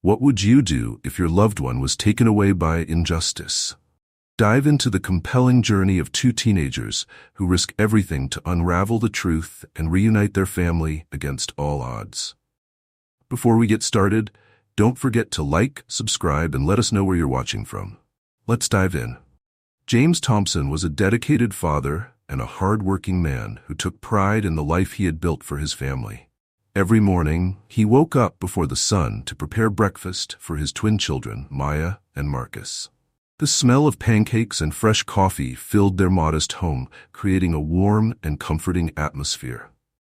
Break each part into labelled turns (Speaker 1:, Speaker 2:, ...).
Speaker 1: What would you do if your loved one was taken away by injustice? Dive into the compelling journey of two teenagers who risk everything to unravel the truth and reunite their family against all odds. Before we get started, don't forget to like, subscribe, and let us know where you're watching from. Let's dive in. James Thompson was a dedicated father and a hard-working man who took pride in the life he had built for his family. Every morning, he woke up before the sun to prepare breakfast for his twin children, Maya and Marcus. The smell of pancakes and fresh coffee filled their modest home, creating a warm and comforting atmosphere.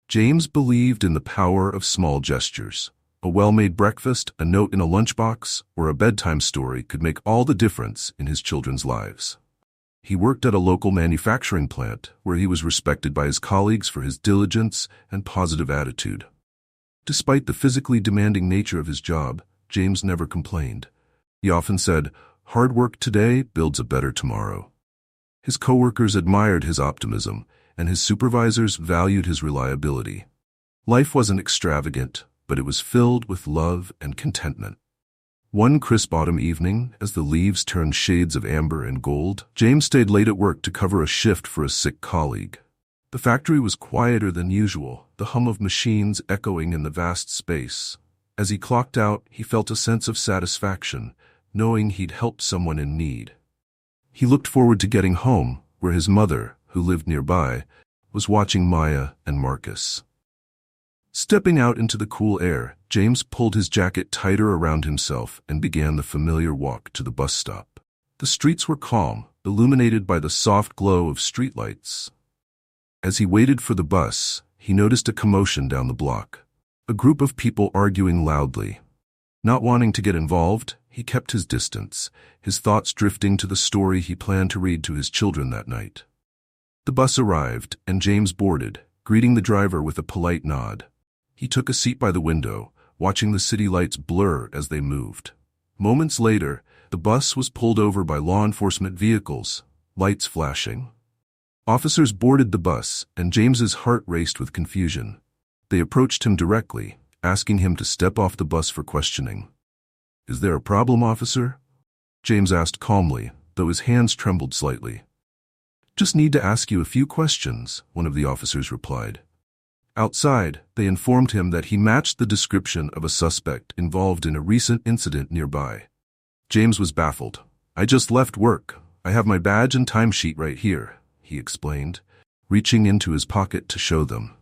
Speaker 1: James believed in the power of small gestures. A well-made breakfast, a note in a lunchbox, or a bedtime story could make all the difference in his children's lives. He worked at a local manufacturing plant where he was respected by his colleagues for his diligence and positive attitude. Despite the physically demanding nature of his job, James never complained. He often said, "Hard work today builds a better tomorrow." His coworkers admired his optimism, and his supervisors valued his reliability. Life wasn't extravagant, but it was filled with love and contentment. One crisp autumn evening, as the leaves turned shades of amber and gold, James stayed late at work to cover a shift for a sick colleague. The factory was quieter than usual, the hum of machines echoing in the vast space. As he clocked out, he felt a sense of satisfaction, knowing he'd helped someone in need. He looked forward to getting home, where his mother, who lived nearby, was watching Maya and Marcus. Stepping out into the cool air, James pulled his jacket tighter around himself and began the familiar walk to the bus stop. The streets were calm, illuminated by the soft glow of streetlights. As he waited for the bus, he noticed a commotion down the block. A group of people arguing loudly. Not wanting to get involved, he kept his distance, his thoughts drifting to the story he planned to read to his children that night. The bus arrived, and James boarded, greeting the driver with a polite nod. He took a seat by the window, watching the city lights blur as they moved. Moments later, the bus was pulled over by law enforcement vehicles, lights flashing. Officers boarded the bus, and James's heart raced with confusion. They approached him directly, asking him to step off the bus for questioning. "Is there a problem, officer?" James asked calmly, though his hands trembled slightly. "Just need to ask you a few questions," one of the officers replied. Outside, they informed him that he matched the description of a suspect involved in a recent incident nearby. James was baffled. "I just left work. I have my badge and timesheet right here," he explained, reaching into his pocket to show them.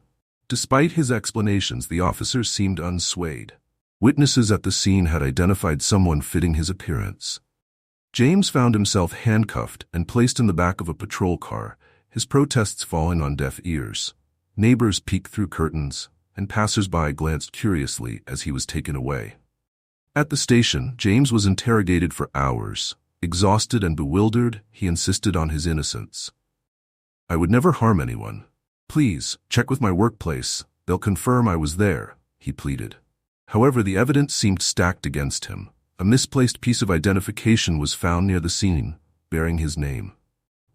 Speaker 1: Despite his explanations, the officers seemed unswayed. Witnesses at the scene had identified someone fitting his appearance. James found himself handcuffed and placed in the back of a patrol car, his protests falling on deaf ears. Neighbors peeked through curtains, and passers-by glanced curiously as he was taken away. At the station, James was interrogated for hours. Exhausted and bewildered, he insisted on his innocence. "I would never harm anyone. Please, check with my workplace. They'll confirm I was there," he pleaded. However, the evidence seemed stacked against him. A misplaced piece of identification was found near the scene, bearing his name.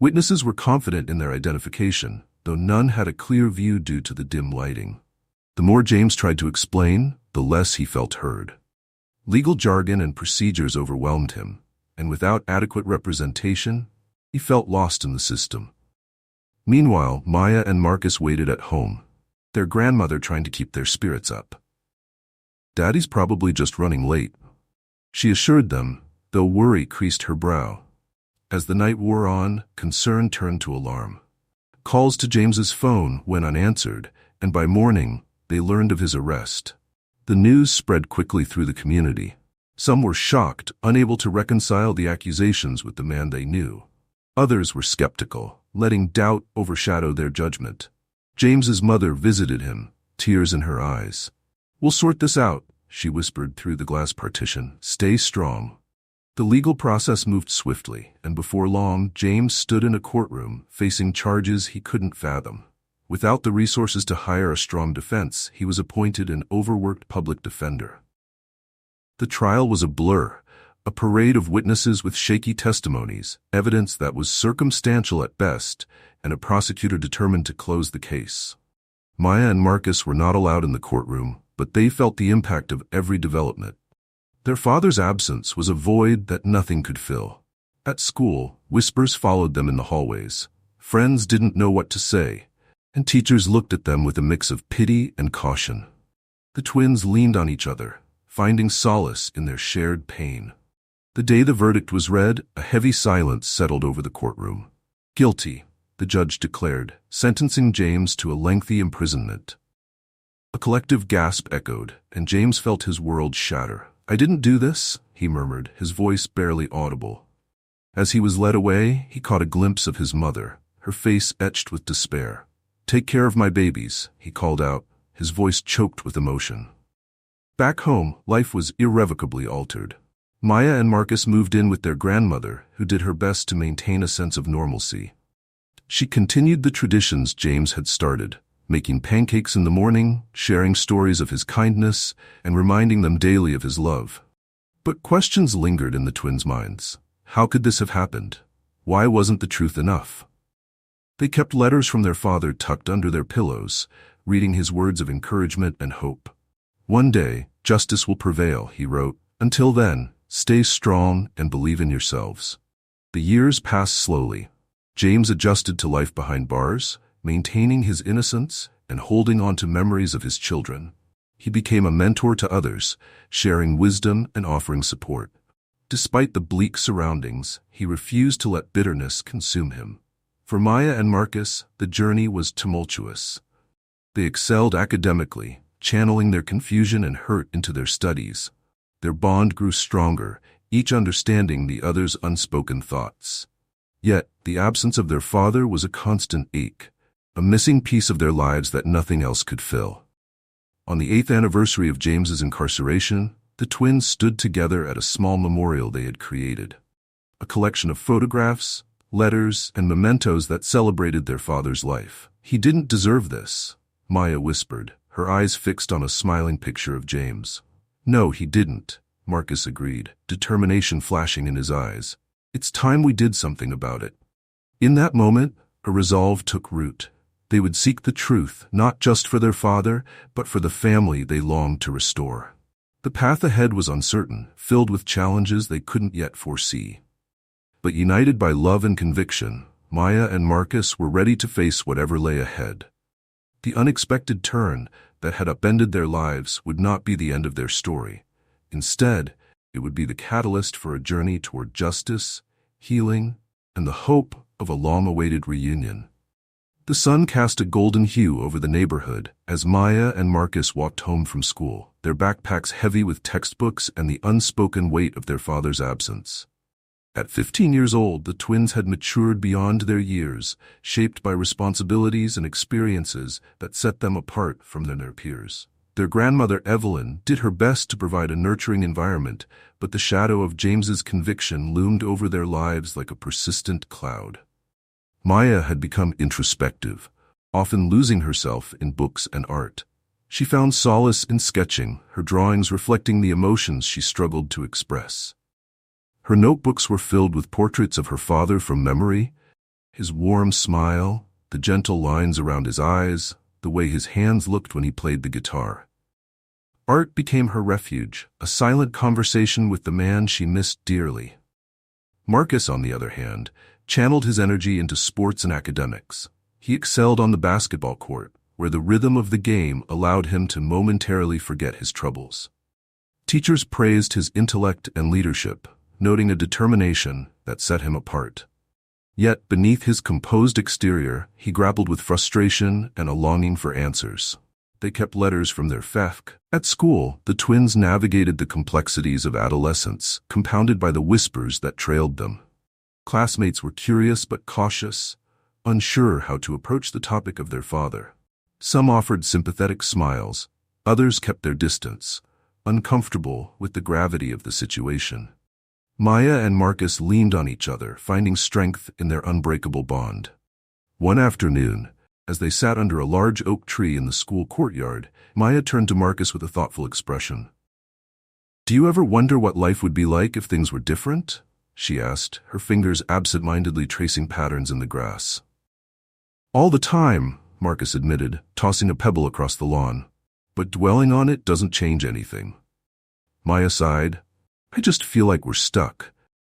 Speaker 1: Witnesses were confident in their identification, though none had a clear view due to the dim lighting. The more James tried to explain, the less he felt heard. Legal jargon and procedures overwhelmed him, and without adequate representation, he felt lost in the system. Meanwhile, Maya and Marcus waited at home, their grandmother trying to keep their spirits up. "Daddy's probably just running late," she assured them, though worry creased her brow. As the night wore on, concern turned to alarm. Calls to James's phone went unanswered, and by morning, they learned of his arrest. The news spread quickly through the community. Some were shocked, unable to reconcile the accusations with the man they knew. Others were skeptical, letting doubt overshadow their judgment. James's mother visited him, tears in her eyes. "We'll sort this out," she whispered through the glass partition. "Stay strong." The legal process moved swiftly, and before long, James stood in a courtroom, facing charges he couldn't fathom. Without the resources to hire a strong defense, he was appointed an overworked public defender. The trial was a blur, a parade of witnesses with shaky testimonies, evidence that was circumstantial at best, and a prosecutor determined to close the case. Maya and Marcus were not allowed in the courtroom, but they felt the impact of every development. Their father's absence was a void that nothing could fill. At school, whispers followed them in the hallways. Friends didn't know what to say, and teachers looked at them with a mix of pity and caution. The twins leaned on each other, finding solace in their shared pain. The day the verdict was read, a heavy silence settled over the courtroom. Guilty, the judge declared, sentencing James to a lengthy imprisonment. A collective gasp echoed, and James felt his world shatter. "I didn't do this," he murmured, his voice barely audible. As he was led away, he caught a glimpse of his mother, her face etched with despair. "Take care of my babies," he called out, his voice choked with emotion. Back home, life was irrevocably altered. Maya and Marcus moved in with their grandmother, who did her best to maintain a sense of normalcy. She continued the traditions James had started, making pancakes in the morning, sharing stories of his kindness, and reminding them daily of his love. But questions lingered in the twins' minds. How could this have happened? Why wasn't the truth enough? They kept letters from their father tucked under their pillows, reading his words of encouragement and hope. "One day, justice will prevail," he wrote. "Until then, stay strong and believe in yourselves." The years passed slowly. James adjusted to life behind bars, maintaining his innocence and holding on to memories of his children. He became a mentor to others, sharing wisdom and offering support. Despite the bleak surroundings, he refused to let bitterness consume him. For Maya and Marcus, the journey was tumultuous. They excelled academically, channeling their confusion and hurt into their studies. Their bond grew stronger, each understanding the other's unspoken thoughts. Yet, the absence of their father was a constant ache, a missing piece of their lives that nothing else could fill. On the 8th anniversary of James's incarceration, the twins stood together at a small memorial they had created. A collection of photographs, letters, and mementos that celebrated their father's life. "He didn't deserve this," Maya whispered, her eyes fixed on a smiling picture of James. "No, he didn't," Marcus agreed, determination flashing in his eyes. "It's time we did something about it." In that moment, a resolve took root. They would seek the truth, not just for their father, but for the family they longed to restore. The path ahead was uncertain, filled with challenges they couldn't yet foresee. But united by love and conviction, Maya and Marcus were ready to face whatever lay ahead. The unexpected turn that had upended their lives would not be the end of their story. Instead, it would be the catalyst for a journey toward justice, healing, and the hope of a long-awaited reunion. The sun cast a golden hue over the neighborhood as Maya and Marcus walked home from school, their backpacks heavy with textbooks and the unspoken weight of their father's absence. At 15 years old, the twins had matured beyond their years, shaped by responsibilities and experiences that set them apart from their peers. Their grandmother Evelyn did her best to provide a nurturing environment, but the shadow of James's conviction loomed over their lives like a persistent cloud. Maya had become introspective, often losing herself in books and art. She found solace in sketching, her drawings reflecting the emotions she struggled to express. Her notebooks were filled with portraits of her father from memory, his warm smile, the gentle lines around his eyes, the way his hands looked when he played the guitar. Art became her refuge, a silent conversation with the man she missed dearly. Marcus, on the other hand, channeled his energy into sports and academics. He excelled on the basketball court, where the rhythm of the game allowed him to momentarily forget his troubles. Teachers praised his intellect and leadership, noting a determination that set him apart. Yet, beneath his composed exterior, he grappled with frustration and a longing for answers. They kept letters from their FEFC. At school, the twins navigated the complexities of adolescence, compounded by the whispers that trailed them. Classmates were curious but cautious, unsure how to approach the topic of their father. Some offered sympathetic smiles, others kept their distance, uncomfortable with the gravity of the situation. Maya and Marcus leaned on each other, finding strength in their unbreakable bond. One afternoon, as they sat under a large oak tree in the school courtyard, Maya turned to Marcus with a thoughtful expression. "Do you ever wonder what life would be like if things were different?" she asked, her fingers absent-mindedly tracing patterns in the grass. "All the time," Marcus admitted, tossing a pebble across the lawn. "But dwelling on it doesn't change anything." Maya sighed, I just feel like we're stuck.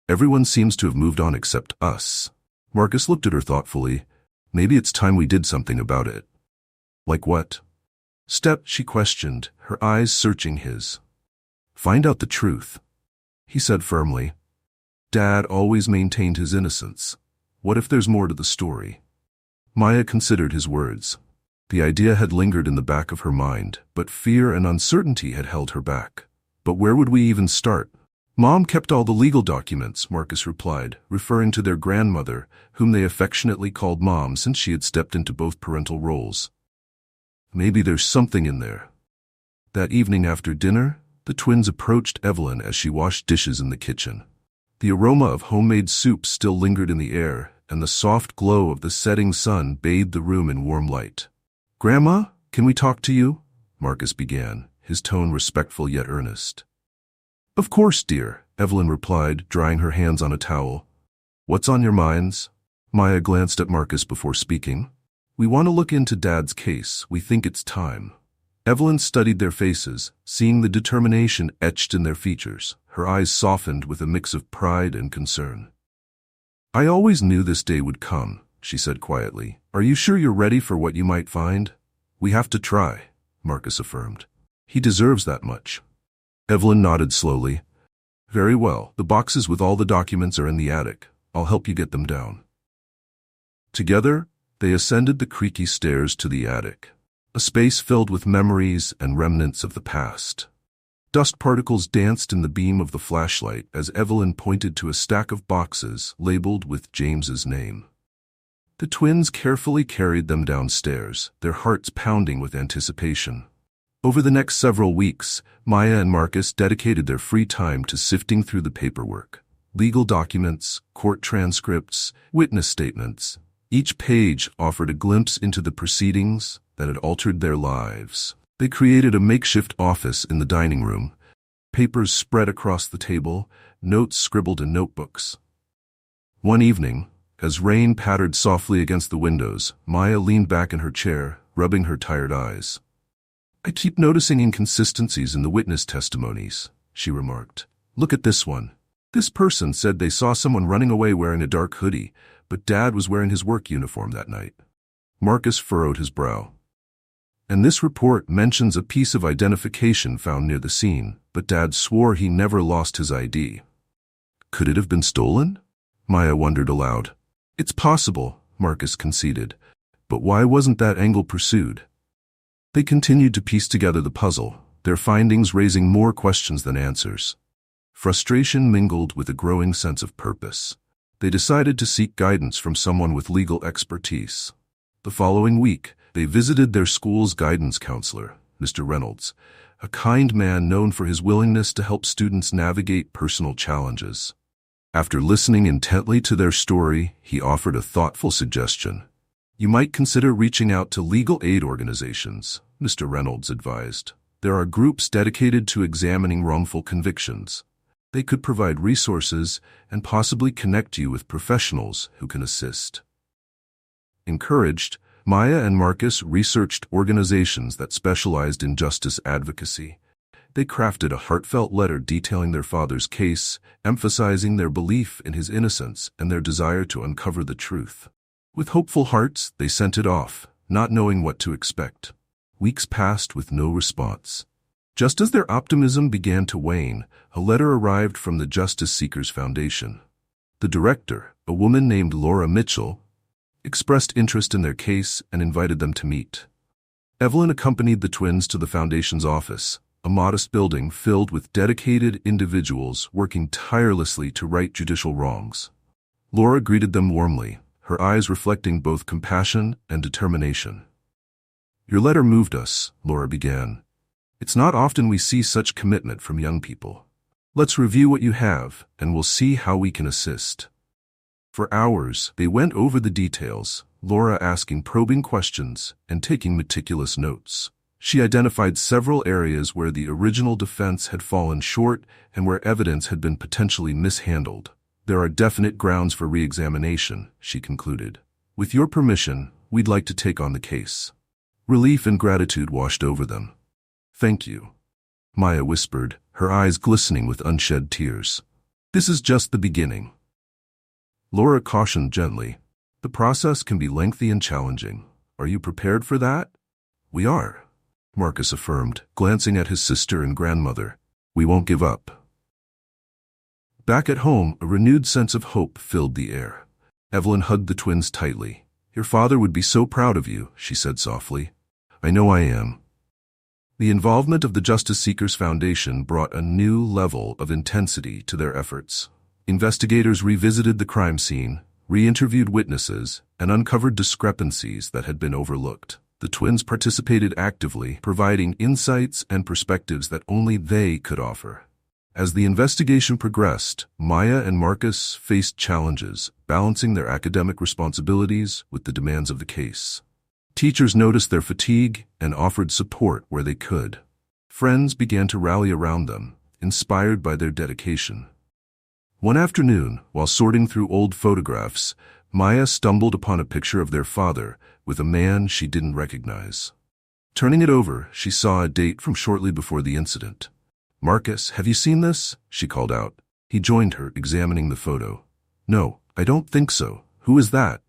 Speaker 1: Everyone seems to have moved on except us. Marcus looked at her thoughtfully. Maybe it's time we did something about it. Like what? Step, she questioned, her eyes searching his. Find out the truth, he said firmly. Dad always maintained his innocence. What if there's more to the story? Maya considered his words. The idea had lingered in the back of her mind, but fear and uncertainty had held her back. But where would we even start? Mom kept all the legal documents, Marcus replied, referring to their grandmother, whom they affectionately called Mom since she had stepped into both parental roles. Maybe there's something in there. That evening after dinner, the twins approached Evelyn as she washed dishes in the kitchen. The aroma of homemade soup still lingered in the air, and the soft glow of the setting sun bathed the room in warm light. "Grandma, can we talk to you?" Marcus began, his tone respectful yet earnest. "Of course, dear," Evelyn replied, drying her hands on a towel. "What's on your minds?" Maya glanced at Marcus before speaking. "We want to look into Dad's case. We think it's time." Evelyn studied their faces, seeing the determination etched in their features. Her eyes softened with a mix of pride and concern. "I always knew this day would come," she said quietly. "Are you sure you're ready for what you might find?" "We have to try," Marcus affirmed. "He deserves that much." Evelyn nodded slowly. "Very well. The boxes with all the documents are in the attic. I'll help you get them down." Together, they ascended the creaky stairs to the attic, a space filled with memories and remnants of the past. Dust particles danced in the beam of the flashlight as Evelyn pointed to a stack of boxes labeled with James's name. The twins carefully carried them downstairs, their hearts pounding with anticipation. Over the next several weeks, Maya and Marcus dedicated their free time to sifting through the paperwork. Legal documents, court transcripts, witness statements. Each page offered a glimpse into the proceedings that had altered their lives. They created a makeshift office in the dining room, papers spread across the table, notes scribbled in notebooks. One evening, as rain pattered softly against the windows, Maya leaned back in her chair, rubbing her tired eyes. "I keep noticing inconsistencies in the witness testimonies," she remarked. "Look at this one. This person said they saw someone running away wearing a dark hoodie, but Dad was wearing his work uniform that night." Marcus furrowed his brow. "And this report mentions a piece of identification found near the scene, but Dad swore he never lost his ID. Could it have been stolen?" Maya wondered aloud. "It's possible," Marcus conceded, "but why wasn't that angle pursued?" They continued to piece together the puzzle, their findings raising more questions than answers. Frustration mingled with a growing sense of purpose. They decided to seek guidance from someone with legal expertise. The following week, they visited their school's guidance counselor, Mr. Reynolds, a kind man known for his willingness to help students navigate personal challenges. After listening intently to their story, he offered a thoughtful suggestion. "You might consider reaching out to legal aid organizations," Mr. Reynolds advised. "There are groups dedicated to examining wrongful convictions. They could provide resources and possibly connect you with professionals who can assist." Encouraged, Maya and Marcus researched organizations that specialized in justice advocacy. They crafted a heartfelt letter detailing their father's case, emphasizing their belief in his innocence and their desire to uncover the truth. With hopeful hearts, they sent it off, not knowing what to expect. Weeks passed with no response. Just as their optimism began to wane, a letter arrived from the Justice Seekers Foundation. The director, a woman named Laura Mitchell, expressed interest in their case and invited them to meet. Evelyn accompanied the twins to the foundation's office, a modest building filled with dedicated individuals working tirelessly to right judicial wrongs. Laura greeted them warmly, her eyes reflecting both compassion and determination. "Your letter moved us," Laura began. "It's not often we see such commitment from young people. Let's review what you have, and we'll see how we can assist." For hours, they went over the details, Laura asking probing questions and taking meticulous notes. She identified several areas where the original defense had fallen short and where evidence had been potentially mishandled. "There are definite grounds for re-examination," she concluded. "With your permission, we'd like to take on the case." Relief and gratitude washed over them. "Thank you," Maya whispered, her eyes glistening with unshed tears. "This is just the beginning." Laura cautioned gently, "The process can be lengthy and challenging. Are you prepared for that?" "We are," Marcus affirmed, glancing at his sister and grandmother. "We won't give up." Back at home, a renewed sense of hope filled the air. Evelyn hugged the twins tightly. "Your father would be so proud of you," she said softly. "I know I am." The involvement of the Justice Seekers Foundation brought a new level of intensity to their efforts. Investigators revisited the crime scene, re-interviewed witnesses, and uncovered discrepancies that had been overlooked. The twins participated actively, providing insights and perspectives that only they could offer. As the investigation progressed, Maya and Marcus faced challenges, balancing their academic responsibilities with the demands of the case. Teachers noticed their fatigue and offered support where they could. Friends began to rally around them, inspired by their dedication. One afternoon, while sorting through old photographs, Maya stumbled upon a picture of their father with a man she didn't recognize. Turning it over, she saw a date from shortly before the incident. "Marcus, have you seen this?" she called out. He joined her, examining the photo. "No, I don't think so. Who is that?"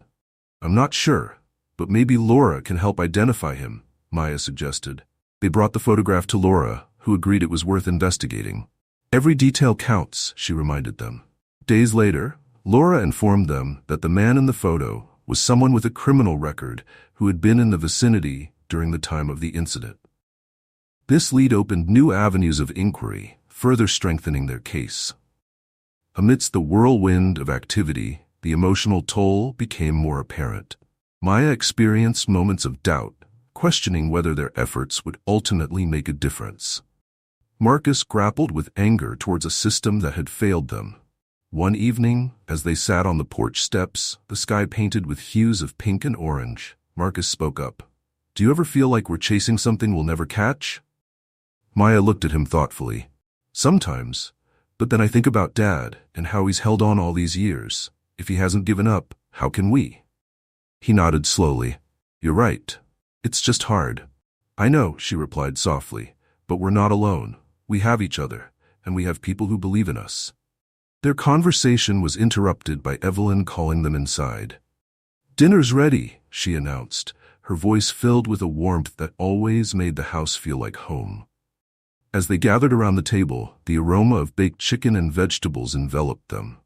Speaker 1: "I'm not sure, but maybe Laura can help identify him," Maya suggested. They brought the photograph to Laura, who agreed it was worth investigating. "Every detail counts," she reminded them. Days later, Laura informed them that the man in the photo was someone with a criminal record who had been in the vicinity during the time of the incident. This lead opened new avenues of inquiry, further strengthening their case. Amidst the whirlwind of activity, the emotional toll became more apparent. Maya experienced moments of doubt, questioning whether their efforts would ultimately make a difference. Marcus grappled with anger towards a system that had failed them. One evening, as they sat on the porch steps, the sky painted with hues of pink and orange, Marcus spoke up. "Do you ever feel like we're chasing something we'll never catch?" Maya looked at him thoughtfully. "Sometimes, but then I think about Dad and how he's held on all these years. If he hasn't given up, how can we?" He nodded slowly. "You're right. It's just hard." "I know," she replied softly, "but we're not alone. We have each other, and we have people who believe in us." Their conversation was interrupted by Evelyn calling them inside. "Dinner's ready," she announced, her voice filled with a warmth that always made the house feel like home. As they gathered around the table, the aroma of baked chicken and vegetables enveloped them.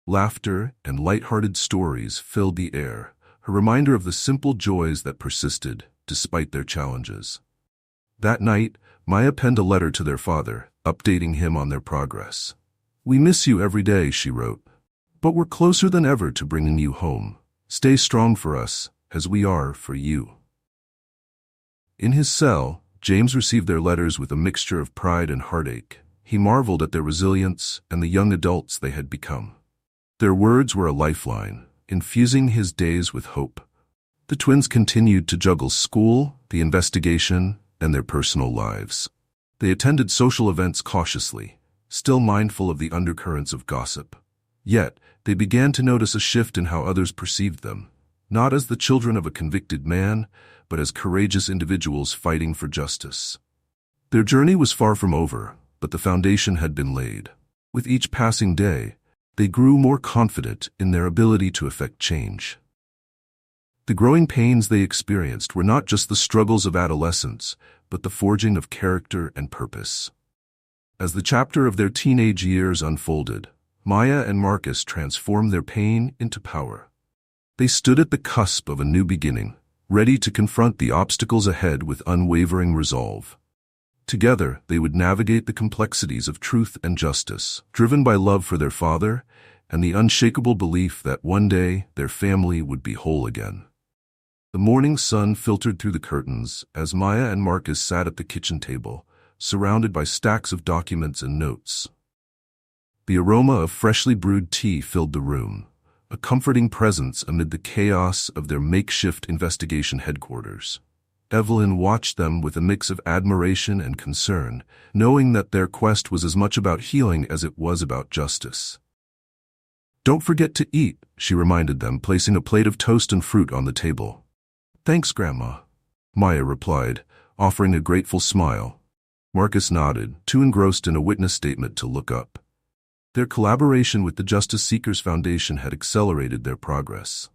Speaker 1: Laughter and light-hearted stories filled the air, a reminder of the simple joys that persisted despite their challenges. That night, Maya penned a letter to their father, updating him on their progress. "We miss you every day," she wrote, "but we're closer than ever to bringing you home. Stay strong for us, as we are for you." In his cell, James received their letters with a mixture of pride and heartache. He marveled at their resilience and the young adults they had become. Their words were a lifeline, infusing his days with hope. The twins continued to juggle school, the investigation, and their personal lives. They attended social events cautiously, still mindful of the undercurrents of gossip. Yet, they began to notice a shift in how others perceived them, not as the children of a convicted man, but as courageous individuals fighting for justice. Their journey was far from over, but the foundation had been laid. With each passing day, they grew more confident in their ability to effect change. The growing pains they experienced were not just the struggles of adolescence, but the forging of character and purpose. As the chapter of their teenage years unfolded, Maya and Marcus transformed their pain into power. They stood at the cusp of a new beginning, ready to confront the obstacles ahead with unwavering resolve. Together, they would navigate the complexities of truth and justice, driven by love for their father and the unshakable belief that one day their family would be whole again. The morning sun filtered through the curtains as Maya and Marcus sat at the kitchen table, surrounded by stacks of documents and notes. The aroma of freshly brewed tea filled the room, a comforting presence amid the chaos of their makeshift investigation headquarters. Evelyn watched them with a mix of admiration and concern, knowing that their quest was as much about healing as it was about justice. "Don't forget to eat," she reminded them, placing a plate of toast and fruit on the table. "Thanks, Grandma," Maya replied, offering a grateful smile. Marcus nodded, too engrossed in a witness statement to look up. Their collaboration with the Justice Seekers Foundation had accelerated their progress.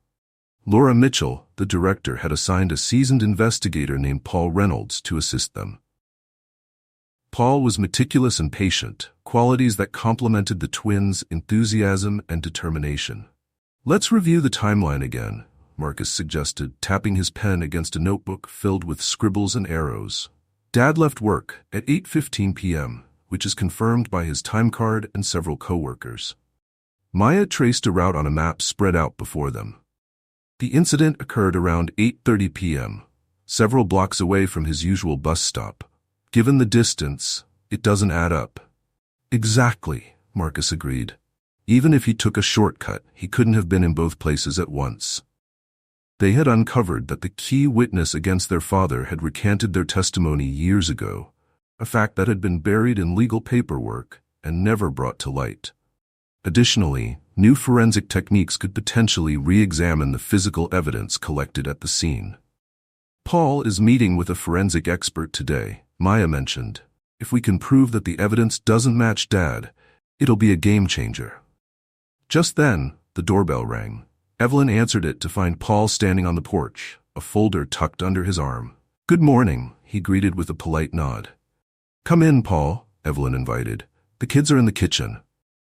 Speaker 1: Laura Mitchell, the director, had assigned a seasoned investigator named Paul Reynolds to assist them. Paul was meticulous and patient, qualities that complemented the twins' enthusiasm and determination. "Let's review the timeline again," Marcus suggested, tapping his pen against a notebook filled with scribbles and arrows. "Dad left work at 8:15 p.m., which is confirmed by his time card and several co-workers." Maya traced a route on a map spread out before them. The incident occurred around 8:30 p.m., several blocks away from his usual bus stop. Given the distance, it doesn't add up. "Exactly," Marcus agreed. "Even if he took a shortcut, he couldn't have been in both places at once." They had uncovered that the key witness against their father had recanted their testimony years ago, a fact that had been buried in legal paperwork and never brought to light. Additionally, new forensic techniques could potentially re-examine the physical evidence collected at the scene. "Paul is meeting with a forensic expert today," Maya mentioned. "If we can prove that the evidence doesn't match Dad, it'll be a game changer." Just then, the doorbell rang. Evelyn answered it to find Paul standing on the porch, a folder tucked under his arm. "Good morning," he greeted with a polite nod. "Come in, Paul," Evelyn invited. "The kids are in the kitchen."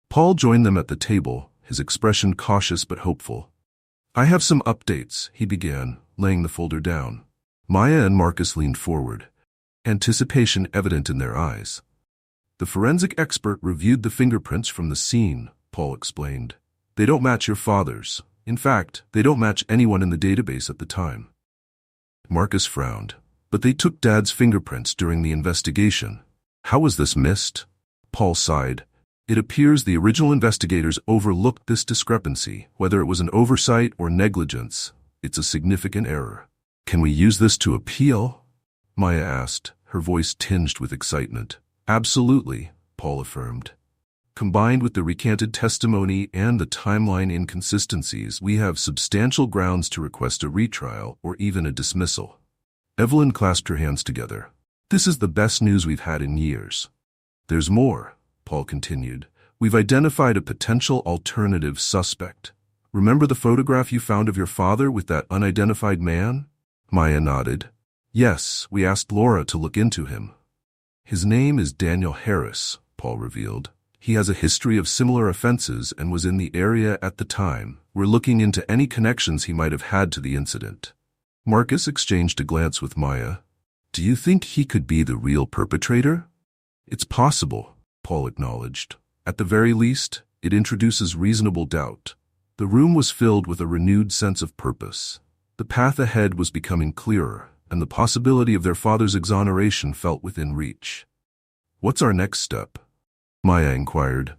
Speaker 1: Paul joined them at the table, his expression cautious but hopeful. "I have some updates," he began, laying the folder down. Maya and Marcus leaned forward, anticipation evident in their eyes. "The forensic expert reviewed the fingerprints from the scene," Paul explained. "They don't match your father's. In fact, they don't match anyone in the database at the time." Marcus frowned. "But they took Dad's fingerprints during the investigation. How was this missed?" Paul sighed. "It appears the original investigators overlooked this discrepancy. Whether it was an oversight or negligence, it's a significant error." "Can we use this to appeal?" Maya asked, her voice tinged with excitement. "Absolutely," Paul affirmed. "Combined with the recanted testimony and the timeline inconsistencies, we have substantial grounds to request a retrial or even a dismissal." Evelyn clasped her hands together. "This is the best news we've had in years." "There's more," Paul continued. "We've identified a potential alternative suspect. Remember the photograph you found of your father with that unidentified man?" Maya nodded. "Yes, we asked Laura to look into him." "His name is Daniel Harris," Paul revealed. "He has a history of similar offenses and was in the area at the time. We're looking into any connections he might have had to the incident." Marcus exchanged a glance with Maya. "Do you think he could be the real perpetrator?" "It's possible," Paul acknowledged. "At the very least, it introduces reasonable doubt." The room was filled with a renewed sense of purpose. The path ahead was becoming clearer, and the possibility of their father's exoneration felt within reach. "What's our next step?" Maya inquired.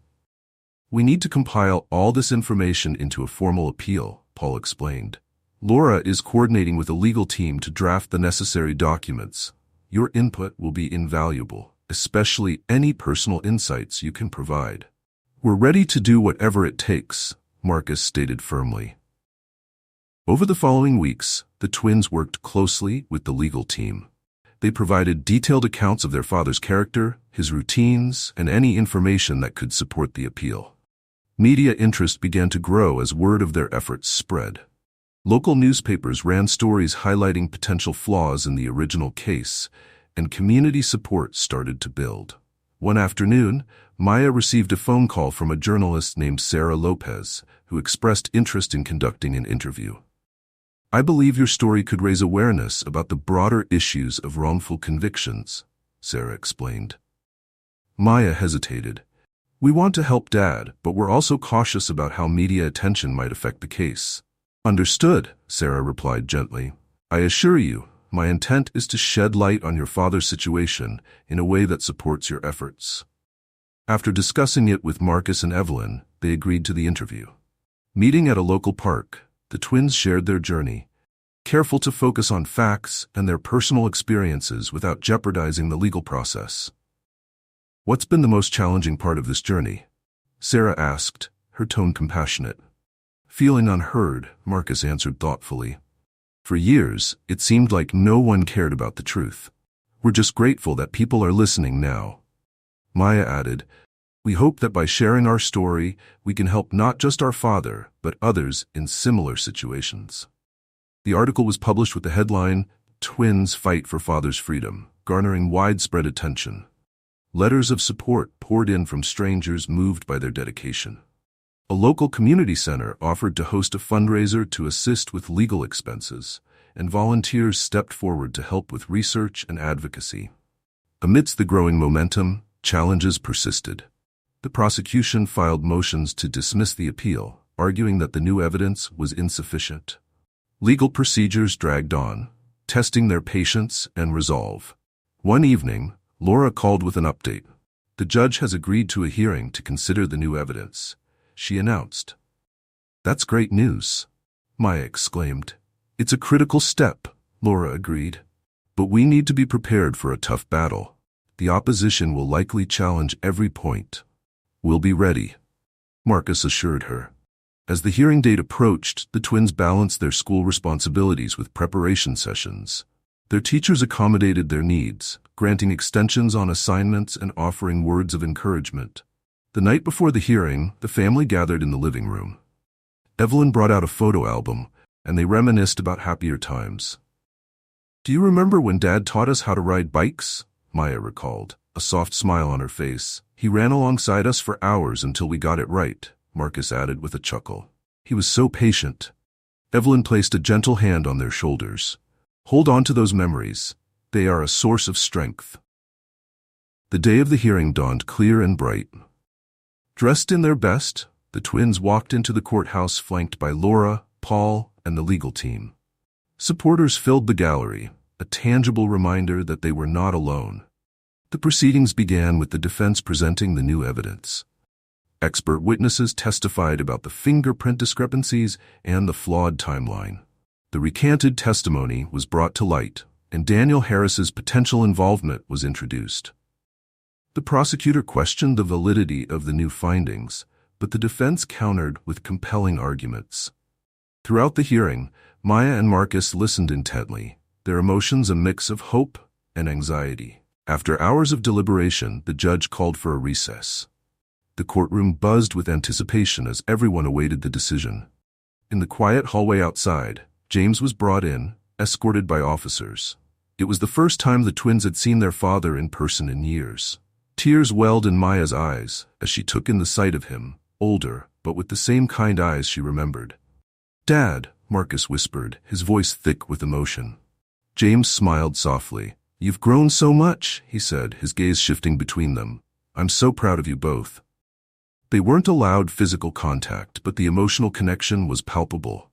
Speaker 1: "We need to compile all this information into a formal appeal," Paul explained. "Laura is coordinating with a legal team to draft the necessary documents. Your input will be invaluable, especially any personal insights you can provide." "We're ready to do whatever it takes," Marcus stated firmly. Over the following weeks, the twins worked closely with the legal team. They provided detailed accounts of their father's character, his routines, and any information that could support the appeal. Media interest began to grow as word of their efforts spread. Local newspapers ran stories highlighting potential flaws in the original case, and community support started to build. One afternoon, Maya received a phone call from a journalist named Sarah Lopez, who expressed interest in conducting an interview. "I believe your story could raise awareness about the broader issues of wrongful convictions," Sarah explained. Maya hesitated. "We want to help Dad, but we're also cautious about how media attention might affect the case." "Understood," Sarah replied gently. "I assure you, my intent is to shed light on your father's situation in a way that supports your efforts." After discussing it with Marcus and Evelyn, they agreed to the interview. Meeting at a local park, the twins shared their journey, careful to focus on facts and their personal experiences without jeopardizing the legal process. "What's been the most challenging part of this journey?" Sarah asked, her tone compassionate. Feeling unheard, Marcus answered thoughtfully. "For years, it seemed like no one cared about the truth. We're just grateful that people are listening now. Maya added, "We hope that by sharing our story, we can help not just our father, but others in similar situations." The article was published with the headline, "Twins Fight for Father's Freedom," garnering widespread attention. Letters of support poured in from strangers moved by their dedication. A local community center offered to host a fundraiser to assist with legal expenses, and volunteers stepped forward to help with research and advocacy. Amidst the growing momentum, challenges persisted. The prosecution filed motions to dismiss the appeal, arguing that the new evidence was insufficient. Legal procedures dragged on, testing their patience and resolve. One evening, Laura called with an update. "The judge has agreed to a hearing to consider the new evidence," she announced. "That's great news," Maya exclaimed. "It's a critical step," Laura agreed. "But we need to be prepared for a tough battle. The opposition will likely challenge every point." "We'll be ready," Marcus assured her. As the hearing date approached, the twins balanced their school responsibilities with preparation sessions. Their teachers accommodated their needs, granting extensions on assignments and offering words of encouragement. The night before the hearing, the family gathered in the living room. Evelyn brought out a photo album, and they reminisced about happier times. "Do you remember when Dad taught us how to ride bikes?" Maya recalled, a soft smile on her face. "He ran alongside us for hours until we got it right," Marcus added with a chuckle. "He was so patient." Evelyn placed a gentle hand on their shoulders. "Hold on to those memories. They are a source of strength." The day of the hearing dawned clear and bright. Dressed in their best, the twins walked into the courthouse flanked by Laura, Paul, and the legal team. Supporters filled the gallery, a tangible reminder that they were not alone. The proceedings began with the defense presenting the new evidence. Expert witnesses testified about the fingerprint discrepancies and the flawed timeline. The recanted testimony was brought to light, and Daniel Harris's potential involvement was introduced. The prosecutor questioned the validity of the new findings, but the defense countered with compelling arguments. Throughout the hearing, Maya and Marcus listened intently, their emotions a mix of hope and anxiety. After hours of deliberation, the judge called for a recess. The courtroom buzzed with anticipation as everyone awaited the decision. In the quiet hallway outside, James was brought in, escorted by officers. It was the first time the twins had seen their father in person in years. Tears welled in Maya's eyes as she took in the sight of him, older, but with the same kind eyes she remembered. "Dad," Marcus whispered, his voice thick with emotion. James smiled softly. "You've grown so much," he said, his gaze shifting between them. "I'm so proud of you both." They weren't allowed physical contact, but the emotional connection was palpable.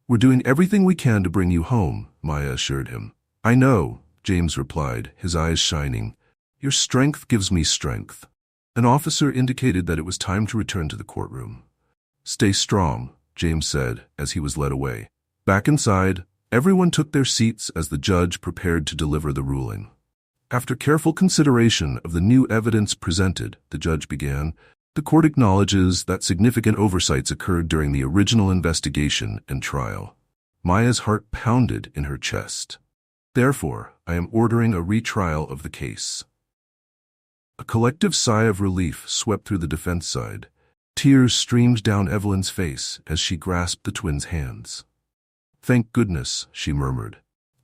Speaker 1: "We're doing everything we can to bring you home," Maya assured him. "I know," James replied, his eyes shining. "Your strength gives me strength." An officer indicated that it was time to return to the courtroom. "Stay strong," James said as he was led away. Back inside, everyone took their seats as the judge prepared to deliver the ruling. After careful consideration of the new evidence presented, the judge began, "The court acknowledges that significant oversights occurred during the original investigation and trial." Maya's heart pounded in her chest. "Therefore, I am ordering a retrial of the case." A collective sigh of relief swept through the defense side. Tears streamed down Evelyn's face as she grasped the twins' hands. "Thank goodness," she murmured.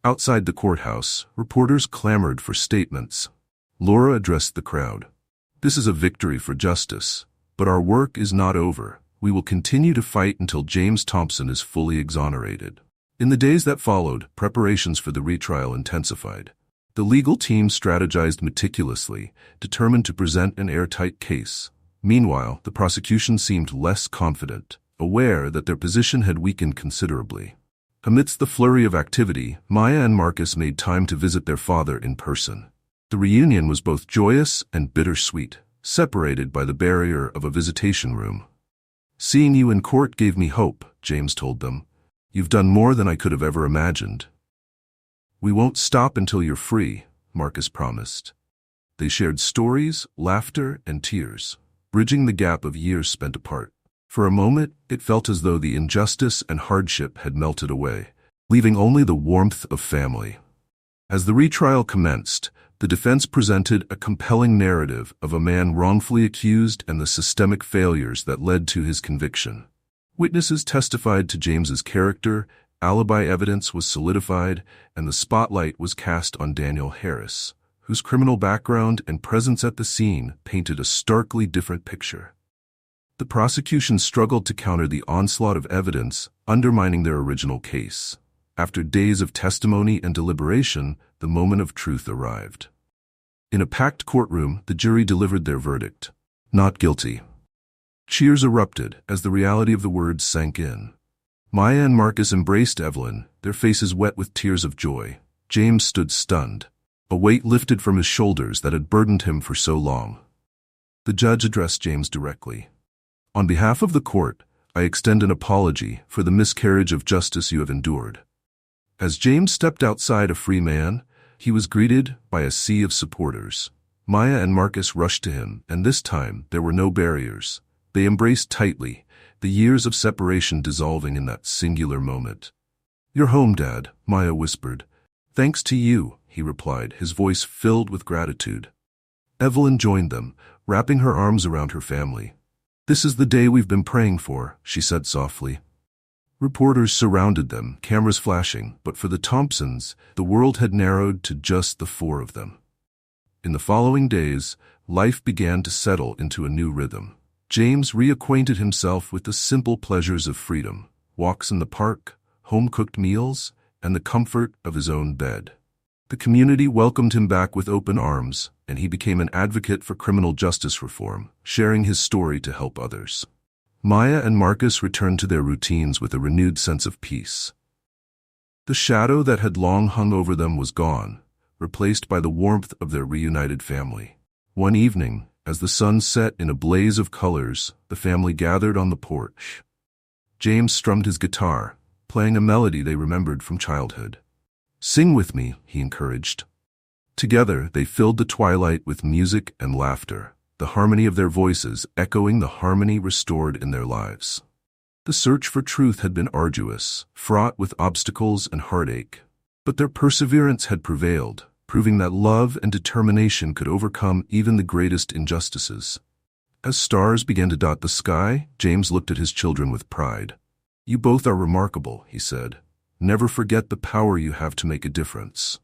Speaker 1: Outside the courthouse, reporters clamored for statements. Laura addressed the crowd. "This is a victory for justice, but our work is not over. We will continue to fight until James Thompson is fully exonerated." In the days that followed, preparations for the retrial intensified. The legal team strategized meticulously, determined to present an airtight case. Meanwhile, the prosecution seemed less confident, aware that their position had weakened considerably. Amidst the flurry of activity, Maya and Marcus made time to visit their father in person. The reunion was both joyous and bittersweet, separated by the barrier of a visitation room. "Seeing you in court gave me hope," James told them. "You've done more than I could have ever imagined." "We won't stop until you're free," Marcus promised. They shared stories, laughter, and tears, bridging the gap of years spent apart. For a moment, it felt as though the injustice and hardship had melted away, leaving only the warmth of family. As the retrial commenced, The defense presented a compelling narrative of a man wrongfully accused and the systemic failures that led to his conviction. Witnesses testified to James's character, alibi evidence was solidified, and the spotlight was cast on Daniel Harris, whose criminal background and presence at the scene painted a starkly different picture. The prosecution struggled to counter the onslaught of evidence, undermining their original case. After days of testimony and deliberation, the moment of truth arrived. In a packed courtroom, the jury delivered their verdict: not guilty. Cheers erupted as the reality of the words sank in. Maya and Marcus embraced Evelyn, their faces wet with tears of joy. James stood stunned, a weight lifted from his shoulders that had burdened him for so long. The judge addressed James directly. On behalf of the court, I extend an apology for the miscarriage of justice you have endured. As James stepped outside a free man, he was greeted by a sea of supporters. Maya and Marcus rushed to him, and this time there were no barriers. They embraced tightly, the years of separation dissolving in that singular moment. "You're home, Dad," Maya whispered. "Thanks to you," he replied, his voice filled with gratitude. Evelyn joined them, wrapping her arms around her family. "This is the day we've been praying for," she said softly. Reporters surrounded them, cameras flashing, but for the Thompsons, the world had narrowed to just the four of them. In the following days, life began to settle into a new rhythm. James reacquainted himself with the simple pleasures of freedom: walks in the park, home-cooked meals, and the comfort of his own bed. The community welcomed him back with open arms, and he became an advocate for criminal justice reform, sharing his story to help others. Maya and Marcus returned to their routines with a renewed sense of peace. The shadow that had long hung over them was gone, replaced by the warmth of their reunited family. One evening, as the sun set in a blaze of colors, the family gathered on the porch. James strummed his guitar, playing a melody they remembered from childhood. "Sing with me," he encouraged. Together, they filled the twilight with music and laughter, the harmony of their voices echoing the harmony restored in their lives. The search for truth had been arduous, fraught with obstacles and heartache, but their perseverance had prevailed, proving that love and determination could overcome even the greatest injustices. As stars began to dot the sky, James looked at his children with pride. "You both are remarkable," he said. "Never forget the power you have to make a difference."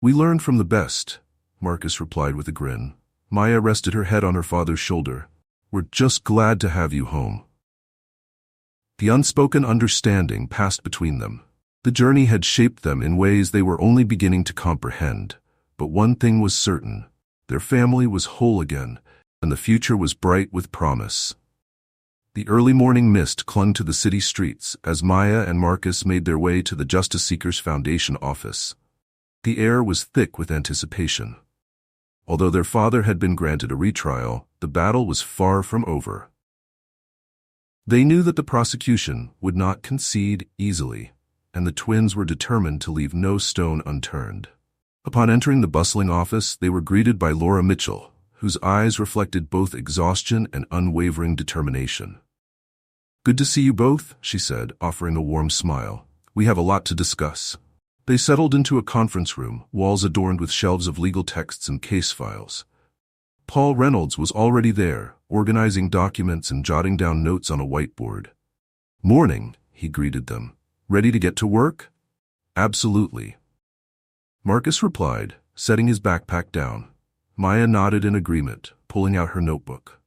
Speaker 1: "We learn from the best," Marcus replied with a grin. Maya rested her head on her father's shoulder. "We're just glad to have you home." The unspoken understanding passed between them. The journey had shaped them in ways they were only beginning to comprehend, but one thing was certain: their family was whole again, and the future was bright with promise. The early morning mist clung to the city streets as Maya and Marcus made their way to the Justice Seekers Foundation office. The air was thick with anticipation. Although their father had been granted a retrial, the battle was far from over. They knew that the prosecution would not concede easily, and the twins were determined to leave no stone unturned. Upon entering the bustling office, they were greeted by Laura Mitchell, whose eyes reflected both exhaustion and unwavering determination. "Good to see you both," she said, offering a warm smile. "We have a lot to discuss." They settled into a conference room, walls adorned with shelves of legal texts and case files. Paul Reynolds was already there, organizing documents and jotting down notes on a whiteboard. "Morning," he greeted them. "Ready to get to work?" "Absolutely," Marcus replied, setting his backpack down. Maya nodded in agreement, pulling out her notebook.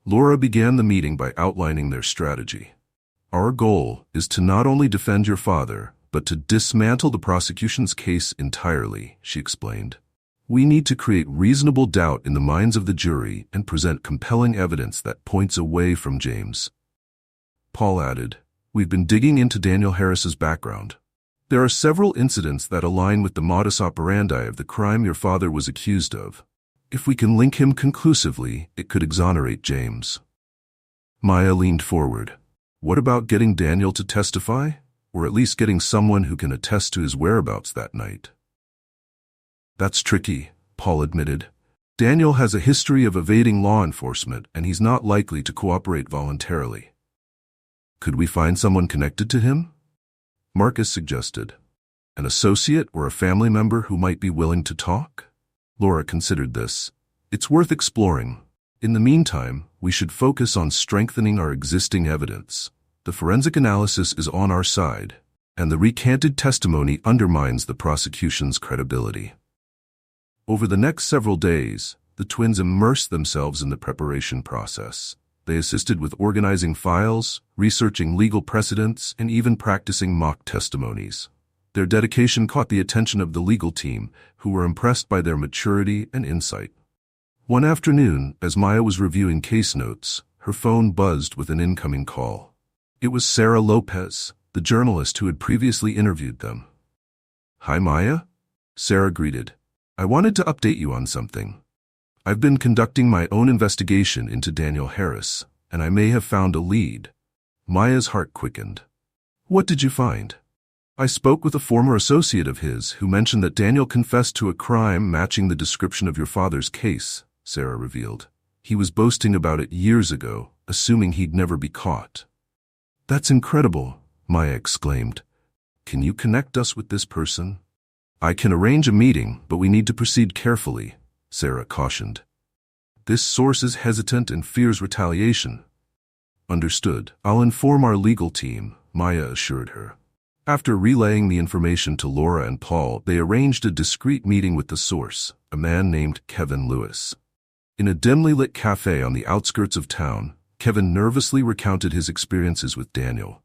Speaker 1: Laura began the meeting by outlining their strategy. "Our goal is to not only defend your father, but to dismantle the prosecution's case entirely," she explained. "We need to create reasonable doubt in the minds of the jury and present compelling evidence that points away from James." Paul added, "We've been digging into Daniel Harris's background. There are several incidents that align with the modus operandi of the crime your father was accused of. If we can link him conclusively, it could exonerate James." Maya leaned forward. "What about getting Daniel to testify? Or at least getting someone who can attest to his whereabouts that night?" "That's tricky," Paul admitted. "Daniel has a history of evading law enforcement, and he's not likely to cooperate voluntarily." "Could we find someone connected to him?" Marcus suggested. "An associate or a family member who might be willing to talk?" Laura considered this. It's worth exploring. In the meantime, we should focus on strengthening our existing evidence. The forensic analysis is on our side, and the recanted testimony undermines the prosecution's credibility. Over the next several days, the twins immersed themselves in the preparation process. They assisted with organizing files, researching legal precedents, and even practicing mock testimonies. Their dedication caught the attention of the legal team, who were impressed by their maturity and insight. One afternoon, as Maya was reviewing case notes, her phone buzzed with an incoming call. It was Sarah Lopez, the journalist who had previously interviewed them. "Hi, Maya," Sarah greeted. "I wanted to update you on something. I've been conducting my own investigation into Daniel Harris, and I may have found a lead." Maya's heart quickened. "What did you find?" "I spoke with a former associate of his who mentioned that Daniel confessed to a crime matching the description of your father's case," Sarah revealed. "He was boasting about it years ago, assuming he'd never be caught." "That's incredible," Maya exclaimed. "Can you connect us with this person?" "I can arrange a meeting, but we need to proceed carefully," Sarah cautioned. "This source is hesitant and fears retaliation." "Understood. I'll inform our legal team," Maya assured her. After relaying the information to Laura and Paul, they arranged a discreet meeting with the source, a man named Kevin Lewis. In a dimly lit cafe on the outskirts of town, Kevin nervously recounted his experiences with Daniel.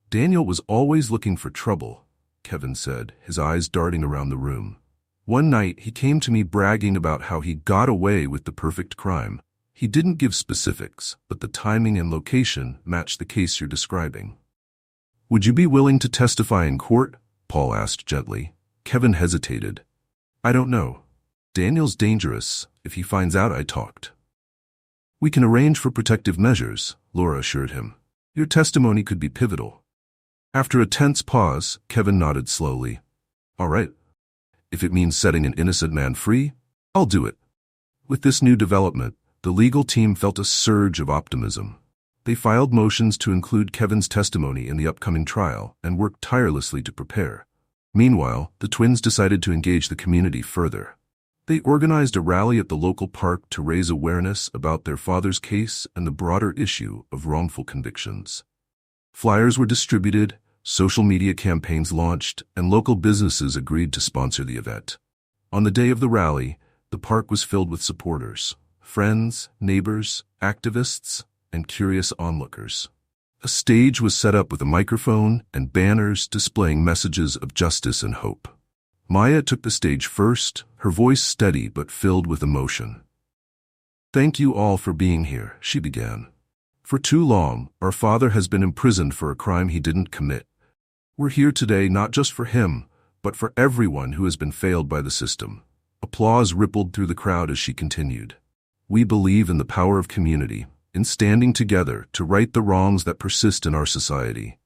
Speaker 1: "Daniel was always looking for trouble," Kevin said, his eyes darting around the room. "One night, he came to me bragging about how he got away with the perfect crime. He didn't give specifics, but the timing and location matched the case you're describing." "Would you be willing to testify in court?" Paul asked gently. Kevin hesitated. "I don't know. Daniel's dangerous if he finds out I talked." "We can arrange for protective measures," Laura assured him. "Your testimony could be pivotal." After a tense pause, Kevin nodded slowly. "All right. If it means setting an innocent man free, I'll do it." With this new development, the legal team felt a surge of optimism. They filed motions to include Kevin's testimony in the upcoming trial and worked tirelessly to prepare. Meanwhile, the twins decided to engage the community further. They organized a rally at the local park to raise awareness about their father's case and the broader issue of wrongful convictions. Flyers were distributed, social media campaigns launched, and local businesses agreed to sponsor the event. On the day of the rally, the park was filled with supporters, friends, neighbors, activists, and curious onlookers. A stage was set up with a microphone and banners displaying messages of justice and hope. Maya took the stage first, her voice steady but filled with emotion. "Thank you all for being here," she began. "For too long, our father has been imprisoned for a crime he didn't commit. We're here today not just for him, but for everyone who has been failed by the system." Applause rippled through the crowd as she continued. "We believe in the power of community, in standing together to right the wrongs that persist in our society."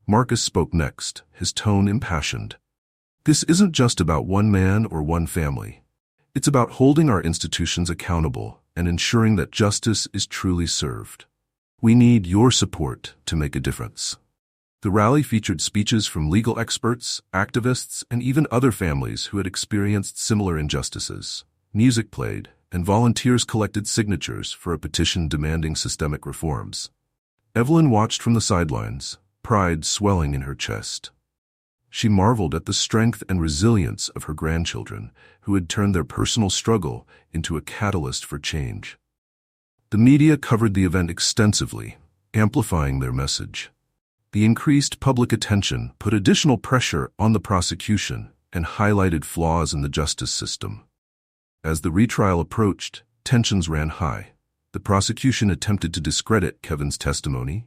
Speaker 1: Marcus spoke next, his tone impassioned. "This isn't just about one man or one family. It's about holding our institutions accountable and ensuring that justice is truly served. We need your support to make a difference." The rally featured speeches from legal experts, activists, and even other families who had experienced similar injustices. Music played, and volunteers collected signatures for a petition demanding systemic reforms. Evelyn watched from the sidelines, pride swelling in her chest. She marveled at the strength and resilience of her grandchildren, who had turned their personal struggle into a catalyst for change. The media covered the event extensively, amplifying their message. The increased public attention put additional pressure on the prosecution and highlighted flaws in the justice system. As the retrial approached, tensions ran high. The prosecution attempted to discredit Kevin's testimony,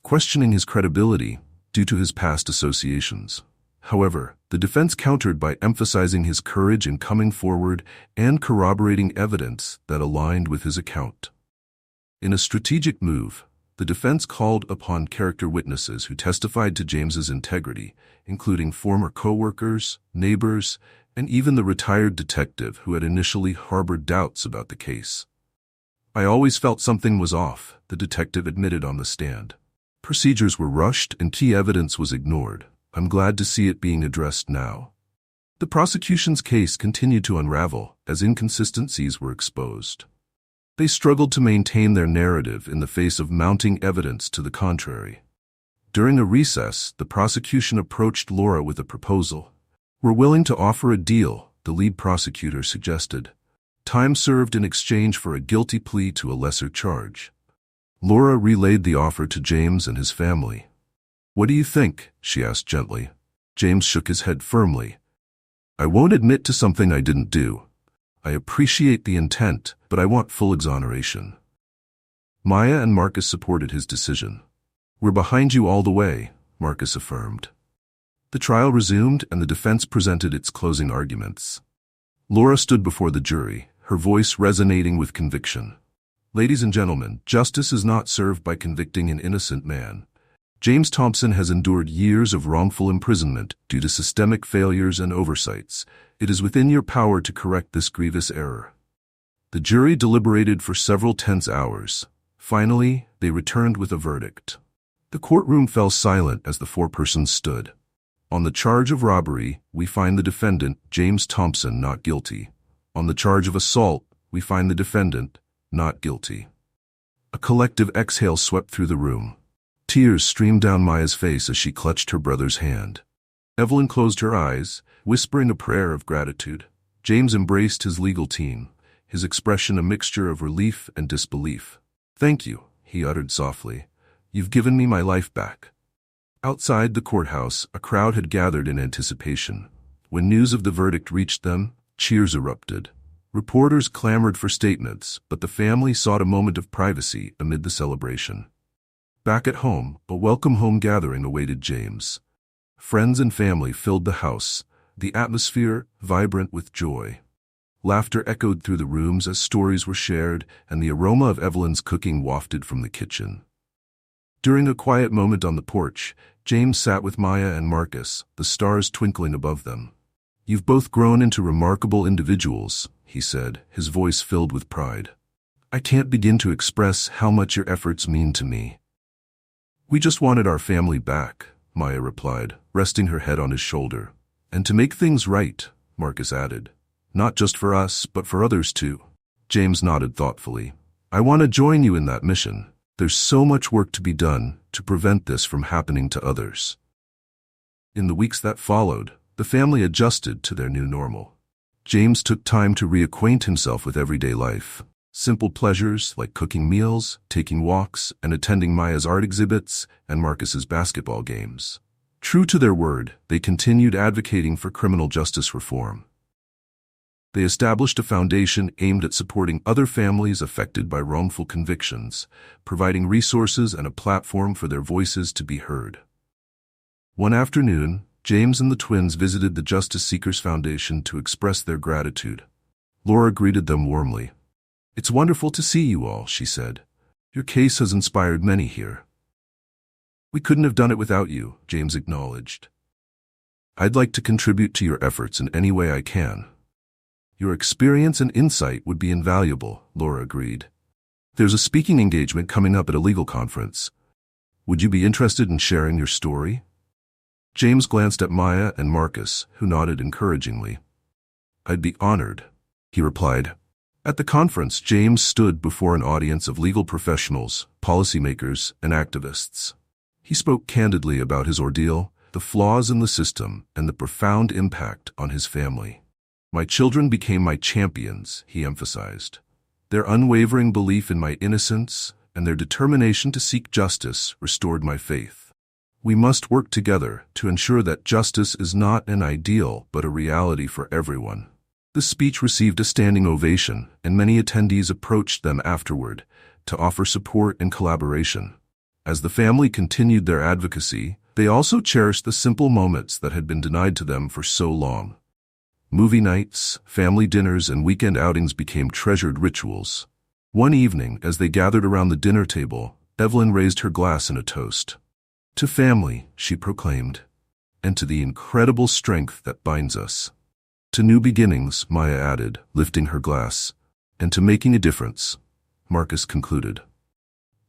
Speaker 1: questioning his credibility due to his past associations. However, the defense countered by emphasizing his courage in coming forward and corroborating evidence that aligned with his account. In a strategic move, the defense called upon character witnesses who testified to James's integrity, including former co-workers, neighbors, and even the retired detective who had initially harbored doubts about the case. "I always felt something was off," the detective admitted on the stand. "Procedures were rushed and key evidence was ignored. I'm glad to see it being addressed now." The prosecution's case continued to unravel as inconsistencies were exposed. They struggled to maintain their narrative in the face of mounting evidence to the contrary. During a recess, the prosecution approached Laura with a proposal. "We're willing to offer a deal," the lead prosecutor suggested. "Time served in exchange for a guilty plea to a lesser charge." Laura relayed the offer to James and his family. "What do you think?" she asked gently. James shook his head firmly. "I won't admit to something I didn't do. I appreciate the intent, but I want full exoneration." Maya and Marcus supported his decision. "We're behind you all the way," Marcus affirmed. The trial resumed and the defense presented its closing arguments. Laura stood before the jury, her voice resonating with conviction. "Ladies and gentlemen, justice is not served by convicting an innocent man. James Thompson has endured years of wrongful imprisonment due to systemic failures and oversights. It is within your power to correct this grievous error." The jury deliberated for several tense hours. Finally, they returned with a verdict. The courtroom fell silent as the four persons stood. "On the charge of robbery, we find the defendant, James Thompson, not guilty. On the charge of assault, we find the defendant, not guilty." A collective exhale swept through the room. Tears streamed down Maya's face as she clutched her brother's hand. Evelyn closed her eyes, whispering a prayer of gratitude. James embraced his legal team, his expression a mixture of relief and disbelief. "Thank you," he uttered softly. "You've given me my life back." Outside the courthouse, a crowd had gathered in anticipation. When news of the verdict reached them, cheers erupted. Reporters clamored for statements, but the family sought a moment of privacy amid the celebration. Back at home, a welcome home gathering awaited James. Friends and family filled the house, the atmosphere vibrant with joy. Laughter echoed through the rooms as stories were shared, and the aroma of Evelyn's cooking wafted from the kitchen. During a quiet moment on the porch, James sat with Maya and Marcus, the stars twinkling above them. "You've both grown into remarkable individuals," he said, his voice filled with pride. "I can't begin to express how much your efforts mean to me." "We just wanted our family back," Maya replied, resting her head on his shoulder. "And to make things right," Marcus added. "Not just for us, but for others too." James nodded thoughtfully. "I want to join you in that mission. There's so much work to be done to prevent this from happening to others." In the weeks that followed, the family adjusted to their new normal. James took time to reacquaint himself with everyday life. Simple pleasures like cooking meals, taking walks, and attending Maya's art exhibits and Marcus's basketball games. True to their word, they continued advocating for criminal justice reform. They established a foundation aimed at supporting other families affected by wrongful convictions, providing resources and a platform for their voices to be heard. One afternoon, James and the twins visited the Justice Seekers Foundation to express their gratitude. Laura greeted them warmly. "It's wonderful to see you all," she said. "Your case has inspired many here." "We couldn't have done it without you," James acknowledged. "I'd like to contribute to your efforts in any way I can." "Your experience and insight would be invaluable," Laura agreed. "There's a speaking engagement coming up at a legal conference. Would you be interested in sharing your story?" James glanced at Maya and Marcus, who nodded encouragingly. "I'd be honored," he replied. At the conference, James stood before an audience of legal professionals, policymakers, and activists. He spoke candidly about his ordeal, the flaws in the system, and the profound impact on his family. "My children became my champions," he emphasized. "Their unwavering belief in my innocence and their determination to seek justice restored my faith. We must work together to ensure that justice is not an ideal but a reality for everyone." The speech received a standing ovation, and many attendees approached them afterward to offer support and collaboration. As the family continued their advocacy, they also cherished the simple moments that had been denied to them for so long. Movie nights, family dinners, and weekend outings became treasured rituals. One evening, as they gathered around the dinner table, Evelyn raised her glass in a toast. "To family," she proclaimed, "and to the incredible strength that binds us." "To new beginnings," Maya added, lifting her glass. "And to making a difference," Marcus concluded.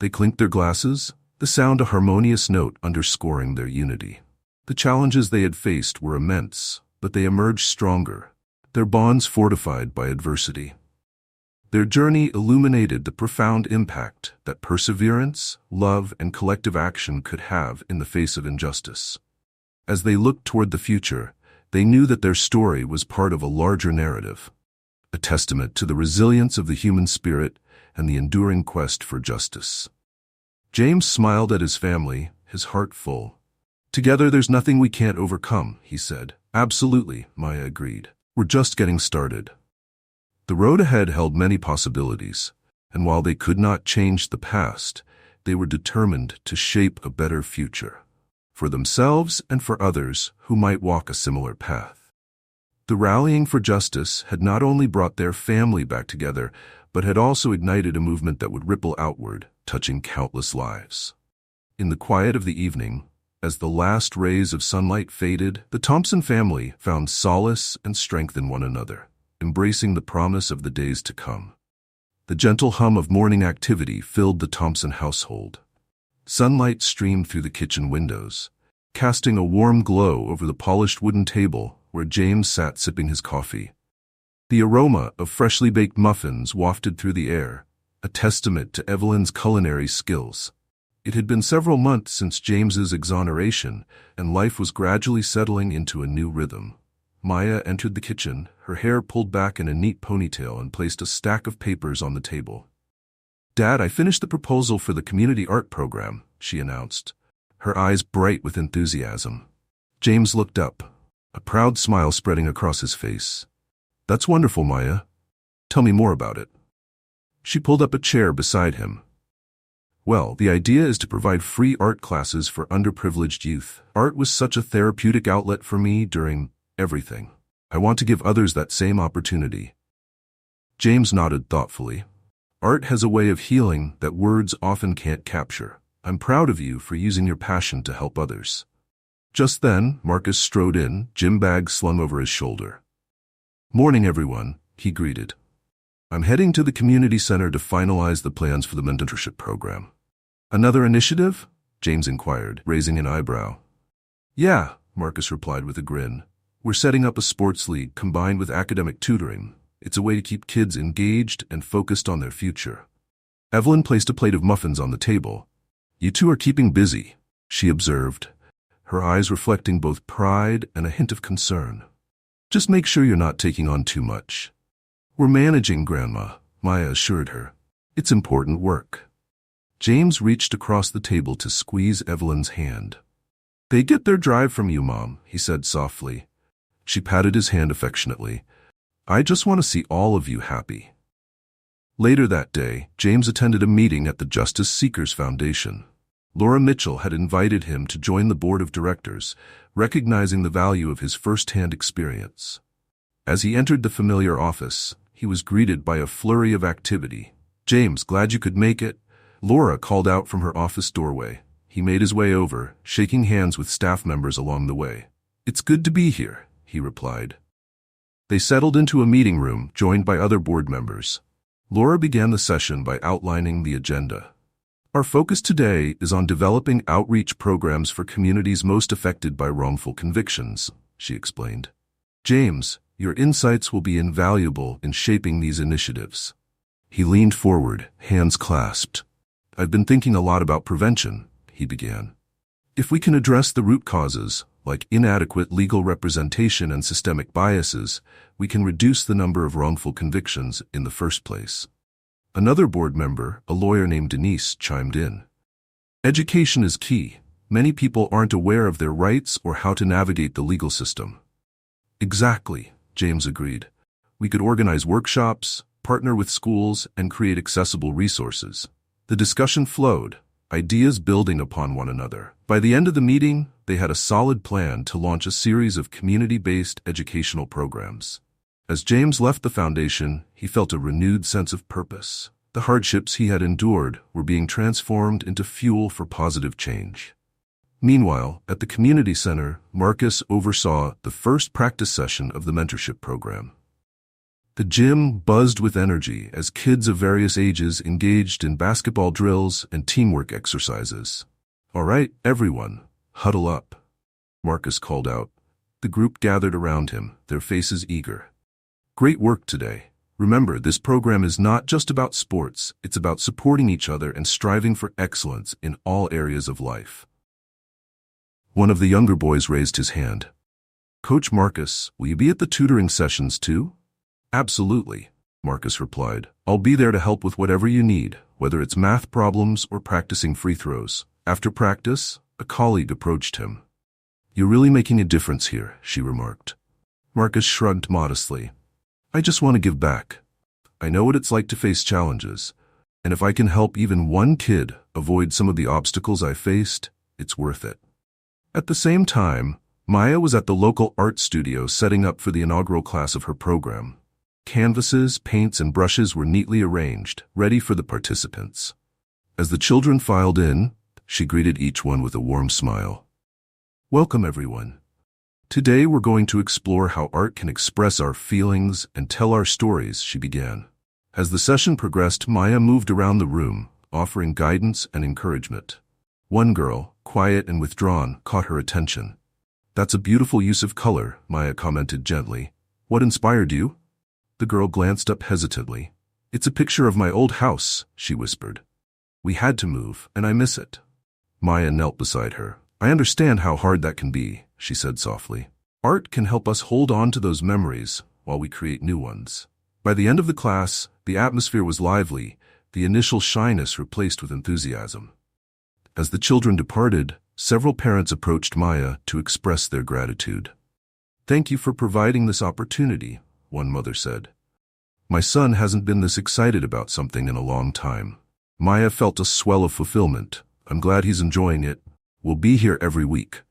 Speaker 1: They clinked their glasses, the sound a harmonious note underscoring their unity. The challenges they had faced were immense, but they emerged stronger, their bonds fortified by adversity. Their journey illuminated the profound impact that perseverance, love, and collective action could have in the face of injustice. As they looked toward the future, they knew that their story was part of a larger narrative, a testament to the resilience of the human spirit and the enduring quest for justice. James smiled at his family, his heart full. "Together there's nothing we can't overcome," he said. "Absolutely," Maya agreed. "We're just getting started." The road ahead held many possibilities, and while they could not change the past, they were determined to shape a better future, for themselves and for others who might walk a similar path. The rallying for justice had not only brought their family back together, but had also ignited a movement that would ripple outward, touching countless lives. In the quiet of the evening, as the last rays of sunlight faded, the Thompson family found solace and strength in one another, embracing the promise of the days to come. The gentle hum of morning activity filled the Thompson household. Sunlight streamed through the kitchen windows, casting a warm glow over the polished wooden table where James sat sipping his coffee. The aroma of freshly baked muffins wafted through the air, a testament to Evelyn's culinary skills. It had been several months since James's exoneration, and life was gradually settling into a new rhythm. Maya entered the kitchen, her hair pulled back in a neat ponytail, and placed a stack of papers on the table. "Dad, I finished the proposal for the community art program," she announced, her eyes bright with enthusiasm. James looked up, a proud smile spreading across his face. "That's wonderful, Maya. Tell me more about it." She pulled up a chair beside him. "Well, the idea is to provide free art classes for underprivileged youth. Art was such a therapeutic outlet for me during everything. I want to give others that same opportunity." James nodded thoughtfully. "Art has a way of healing that words often can't capture. I'm proud of you for using your passion to help others." Just then, Marcus strode in, gym bag slung over his shoulder. "Morning, everyone," he greeted. "I'm heading to the community center to finalize the plans for the mentorship program." "Another initiative?" James inquired, raising an eyebrow. "Yeah," Marcus replied with a grin. "We're setting up a sports league combined with academic tutoring. It's a way to keep kids engaged and focused on their future." Evelyn placed a plate of muffins on the table. "You two are keeping busy," she observed, her eyes reflecting both pride and a hint of concern. "Just make sure you're not taking on too much." "We're managing, Grandma," Maya assured her. "It's important work." James reached across the table to squeeze Evelyn's hand. "They get their drive from you, Mom," he said softly. She patted his hand affectionately. "I just want to see all of you happy." Later that day, James attended a meeting at the Justice Seekers Foundation. Laura Mitchell had invited him to join the board of directors, recognizing the value of his first-hand experience. As he entered the familiar office, he was greeted by a flurry of activity. "James, glad you could make it," Laura called out from her office doorway. He made his way over, shaking hands with staff members along the way. "It's good to be here," he replied. They settled into a meeting room, joined by other board members. Laura began the session by outlining the agenda. "Our focus today is on developing outreach programs for communities most affected by wrongful convictions," she explained. "James, your insights will be invaluable in shaping these initiatives." He leaned forward, hands clasped. "I've been thinking a lot about prevention," he began. "If we can address the root causes, like inadequate legal representation and systemic biases, we can reduce the number of wrongful convictions in the first place." Another board member, a lawyer named Denise, chimed in. "Education is key. Many people aren't aware of their rights or how to navigate the legal system." "Exactly," James agreed. "We could organize workshops, partner with schools, and create accessible resources." The discussion flowed, ideas building upon one another. By the end of the meeting, they had a solid plan to launch a series of community-based educational programs. As James left the foundation, he felt a renewed sense of purpose. The hardships he had endured were being transformed into fuel for positive change. Meanwhile, at the community center, Marcus oversaw the first practice session of the mentorship program. The gym buzzed with energy as kids of various ages engaged in basketball drills and teamwork exercises. "All right, everyone, huddle up," Marcus called out. The group gathered around him, their faces eager. Great work today. Remember, this program is not just about sports, it's about supporting each other and striving for excellence in all areas of life. One of the younger boys raised his hand. Coach Marcus, will you be at the tutoring sessions too? Absolutely, Marcus replied. I'll be there to help with whatever you need, whether it's math problems or practicing free throws. After practice, a colleague approached him. You're really making a difference here, she remarked. Marcus shrugged modestly. I just want to give back. I know what it's like to face challenges, and if I can help even one kid avoid some of the obstacles I faced, it's worth it. At the same time, Maya was at the local art studio setting up for the inaugural class of her program. Canvases, paints, and brushes were neatly arranged, ready for the participants. As the children filed in, she greeted each one with a warm smile. Welcome, everyone. Today we're going to explore how art can express our feelings and tell our stories, she began. As the session progressed, Maya moved around the room, offering guidance and encouragement. One girl, quiet and withdrawn, caught her attention. That's a beautiful use of color, Maya commented gently. What inspired you? The girl glanced up hesitantly. It's a picture of my old house, she whispered. We had to move, and I miss it. Maya knelt beside her. I understand how hard that can be, she said softly. Art can help us hold on to those memories while we create new ones. By the end of the class, the atmosphere was lively, the initial shyness replaced with enthusiasm. As the children departed, several parents approached Maya to express their gratitude. Thank you for providing this opportunity, one mother said. My son hasn't been this excited about something in a long time. Maya felt a swell of fulfillment. I'm glad he's enjoying it. We'll be here every week.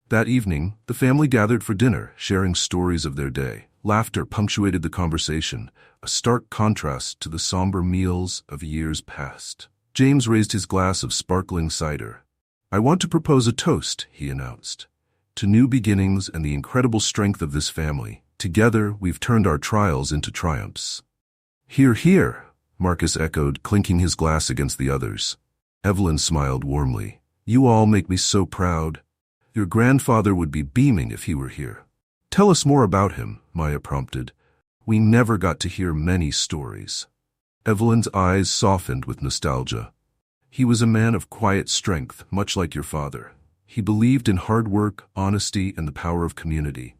Speaker 1: That evening, the family gathered for dinner, sharing stories of their day. Laughter punctuated the conversation, a stark contrast to the somber meals of years past. James raised his glass of sparkling cider. I want to propose a toast, he announced. To new beginnings and the incredible strength of this family. Together, we've turned our trials into triumphs. Hear, hear, Marcus echoed, clinking his glass against the others. Evelyn smiled warmly. You all make me so proud. Your grandfather would be beaming if he were here. Tell us more about him, Maya prompted. We never got to hear many stories. Evelyn's eyes softened with nostalgia. He was a man of quiet strength, much like your father. He believed in hard work, honesty, and the power of community.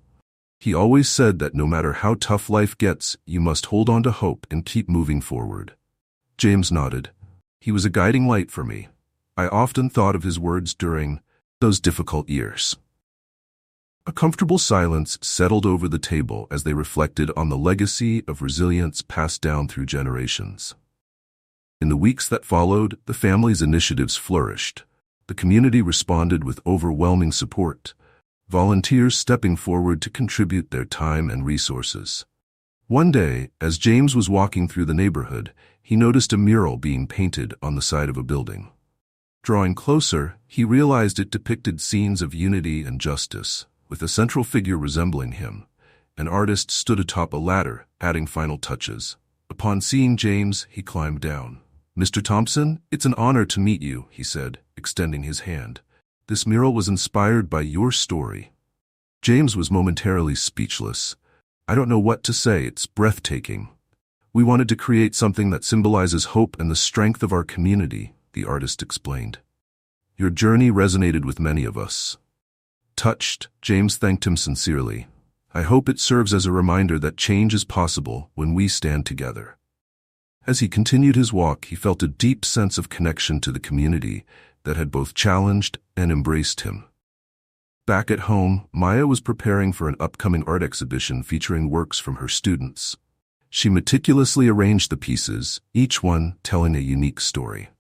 Speaker 1: He always said that no matter how tough life gets, you must hold on to hope and keep moving forward. James nodded. He was a guiding light for me. I often thought of his words during those difficult years. A comfortable silence settled over the table as they reflected on the legacy of resilience passed down through generations. In the weeks that followed, the family's initiatives flourished. The community responded with overwhelming support, volunteers stepping forward to contribute their time and resources. One day, as James was walking through the neighborhood, he noticed a mural being painted on the side of a building. Drawing closer, he realized it depicted scenes of unity and justice, with a central figure resembling him. An artist stood atop a ladder, adding final touches. Upon seeing James, he climbed down. Mr. Thompson, it's an honor to meet you, he said, extending his hand. This mural was inspired by your story. James was momentarily speechless. I don't know what to say, it's breathtaking. We wanted to create something that symbolizes hope and the strength of our community, the artist explained. Your journey resonated with many of us. Touched, James thanked him sincerely. I hope it serves as a reminder that change is possible when we stand together. As he continued his walk, he felt a deep sense of connection to the community that had both challenged and embraced him. Back at home, Maya was preparing for an upcoming art exhibition featuring works from her students. She meticulously arranged the pieces, each one telling a unique story.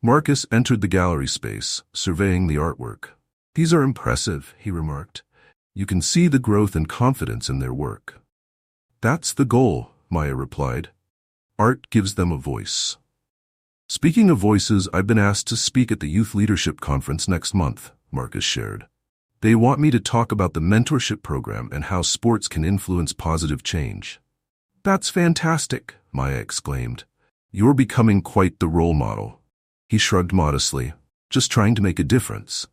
Speaker 1: Marcus entered the gallery space, surveying the artwork. These are impressive, he remarked. You can see the growth and confidence in their work. That's the goal, Maya replied. Art gives them a voice. Speaking of voices, I've been asked to speak at the Youth Leadership Conference next month, Marcus shared. They want me to talk about the mentorship program and how sports can influence positive change. That's fantastic, Maya exclaimed. You're becoming quite the role model. He shrugged modestly, just trying to make a difference.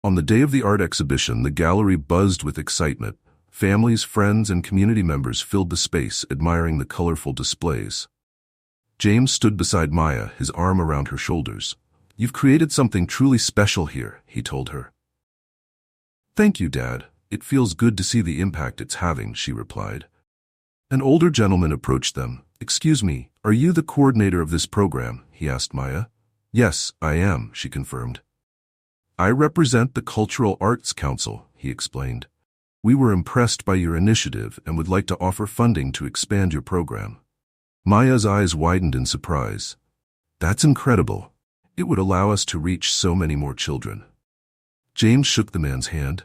Speaker 1: On the day of the art exhibition, the gallery buzzed with excitement. Families, friends, and community members filled the space, admiring the colorful displays. James stood beside Maya, his arm around her shoulders. "You've created something truly special here," he told her. "Thank you, Dad. It feels good to see the impact it's having," she replied. An older gentleman approached them. "Excuse me, are you the coordinator of this program?" he asked Maya. "Yes, I am," she confirmed. "I represent the Cultural Arts Council," he explained. "We were impressed by your initiative and would like to offer funding to expand your program." Maya's eyes widened in surprise. "That's incredible. It would allow us to reach so many more children." James shook the man's hand.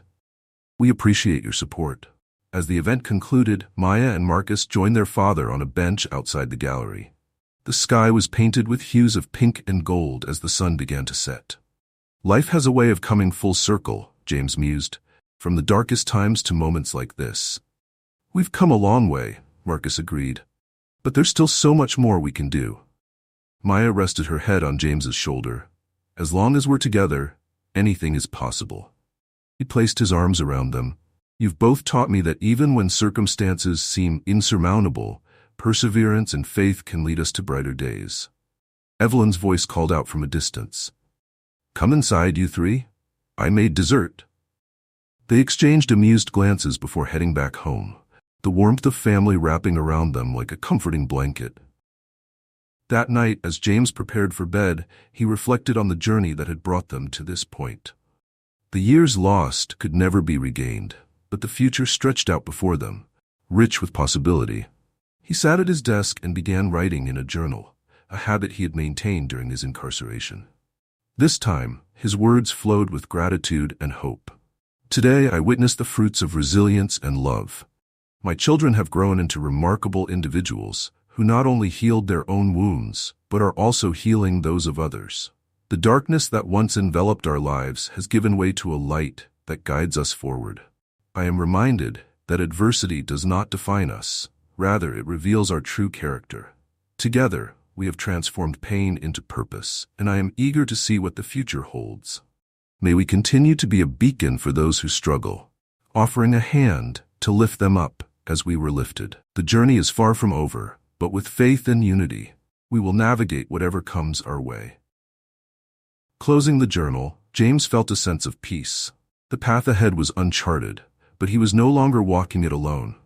Speaker 1: "We appreciate your support." As the event concluded, Maya and Marcus joined their father on a bench outside the gallery. The sky was painted with hues of pink and gold as the sun began to set. "Life has a way of coming full circle," James mused, "from the darkest times to moments like this." "We've come a long way," Marcus agreed. "But there's still so much more we can do." Maya rested her head on James's shoulder. "As long as we're together, anything is possible." He placed his arms around them. "You've both taught me that even when circumstances seem insurmountable, perseverance and faith can lead us to brighter days." Evelyn's voice called out from a distance. "Come inside, you three. I made dessert." They exchanged amused glances before heading back home, the warmth of family wrapping around them like a comforting blanket. That night, as James prepared for bed, he reflected on the journey that had brought them to this point. The years lost could never be regained, but the future stretched out before them, rich with possibility. He sat at his desk and began writing in a journal, a habit he had maintained during his incarceration. This time, his words flowed with gratitude and hope. "Today I witnessed the fruits of resilience and love. My children have grown into remarkable individuals who not only healed their own wounds, but are also healing those of others. The darkness that once enveloped our lives has given way to a light that guides us forward. I am reminded that adversity does not define us. Rather, it reveals our true character. Together, we have transformed pain into purpose, and I am eager to see what the future holds. May we continue to be a beacon for those who struggle, offering a hand to lift them up as we were lifted. The journey is far from over, but with faith and unity, we will navigate whatever comes our way." Closing the journal, James felt a sense of peace. The path ahead was uncharted, but he was no longer walking it alone.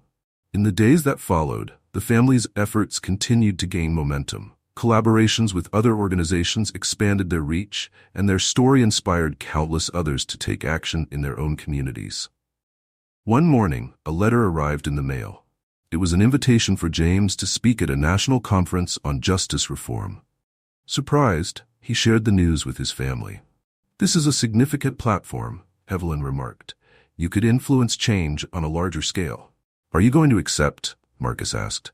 Speaker 1: In the days that followed, the family's efforts continued to gain momentum. Collaborations with other organizations expanded their reach, and their story inspired countless others to take action in their own communities. One morning, a letter arrived in the mail. It was an invitation for James to speak at a national conference on justice reform. Surprised, he shared the news with his family. "This is a significant platform," Evelyn remarked. "You could influence change on a larger scale." "Are you going to accept?" Marcus asked.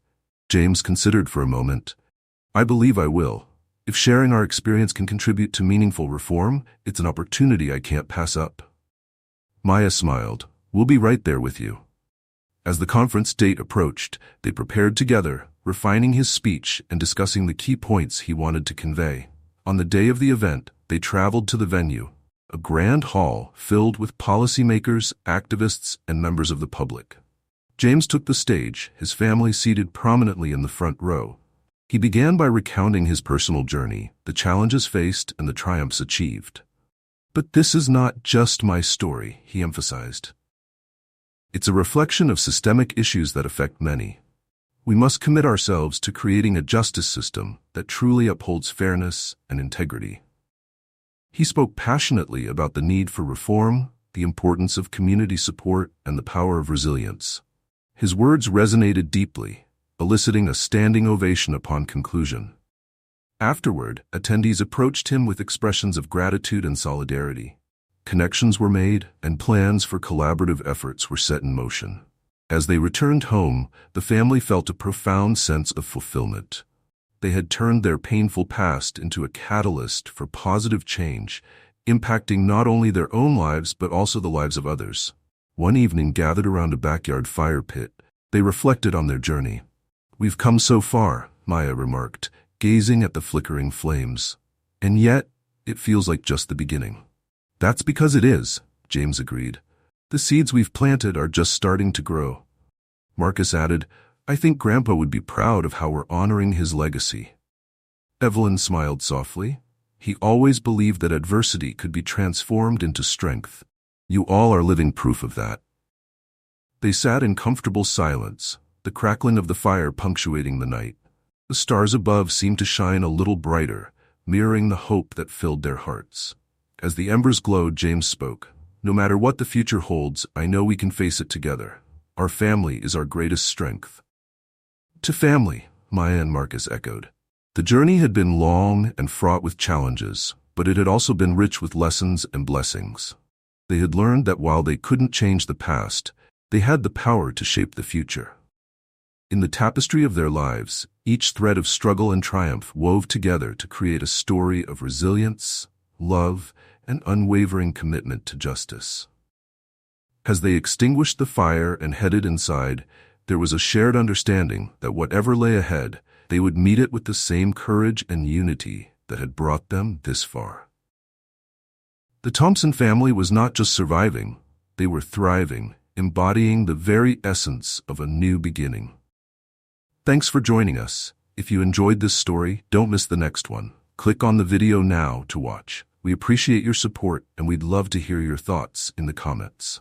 Speaker 1: James considered for a moment. "I believe I will. If sharing our experience can contribute to meaningful reform, it's an opportunity I can't pass up." Maya smiled. "We'll be right there with you." As the conference date approached, they prepared together, refining his speech and discussing the key points he wanted to convey. On the day of the event, they traveled to the venue, a grand hall filled with policymakers, activists, and members of the public. James took the stage, his family seated prominently in the front row. He began by recounting his personal journey, the challenges faced, and the triumphs achieved. "But this is not just my story," he emphasized. "It's a reflection of systemic issues that affect many. We must commit ourselves to creating a justice system that truly upholds fairness and integrity." He spoke passionately about the need for reform, the importance of community support, and the power of resilience. His words resonated deeply, eliciting a standing ovation upon conclusion. Afterward, attendees approached him with expressions of gratitude and solidarity. Connections were made, and plans for collaborative efforts were set in motion. As they returned home, the family felt a profound sense of fulfillment. They had turned their painful past into a catalyst for positive change, impacting not only their own lives but also the lives of others. One evening, gathered around a backyard fire pit, they reflected on their journey. "We've come so far," Maya remarked, gazing at the flickering flames. "And yet, it feels like just the beginning." "That's because it is," James agreed. The seeds we've planted are just starting to grow. Marcus added, I think Grandpa would be proud of how we're honoring his legacy. Evelyn smiled softly. He always believed that adversity could be transformed into strength. You all are living proof of that. They sat in comfortable silence, the crackling of the fire punctuating the night. The stars above seemed to shine a little brighter, mirroring the hope that filled their hearts. As the embers glowed, James spoke. No matter what the future holds, I know we can face it together. Our family is our greatest strength. To family, Maya and Marcus echoed. The journey had been long and fraught with challenges, but it had also been rich with lessons and blessings. They had learned that while they couldn't change the past, they had the power to shape the future. In the tapestry of their lives, each thread of struggle and triumph wove together to create a story of resilience, love, and unwavering commitment to justice. As they extinguished the fire and headed inside, there was a shared understanding that whatever lay ahead, they would meet it with the same courage and unity that had brought them this far. The Thompson family was not just surviving, they were thriving, embodying the very essence of a new beginning. Thanks for joining us. If you enjoyed this story, don't miss the next one. Click on the video now to watch. We appreciate your support and we'd love to hear your thoughts in the comments.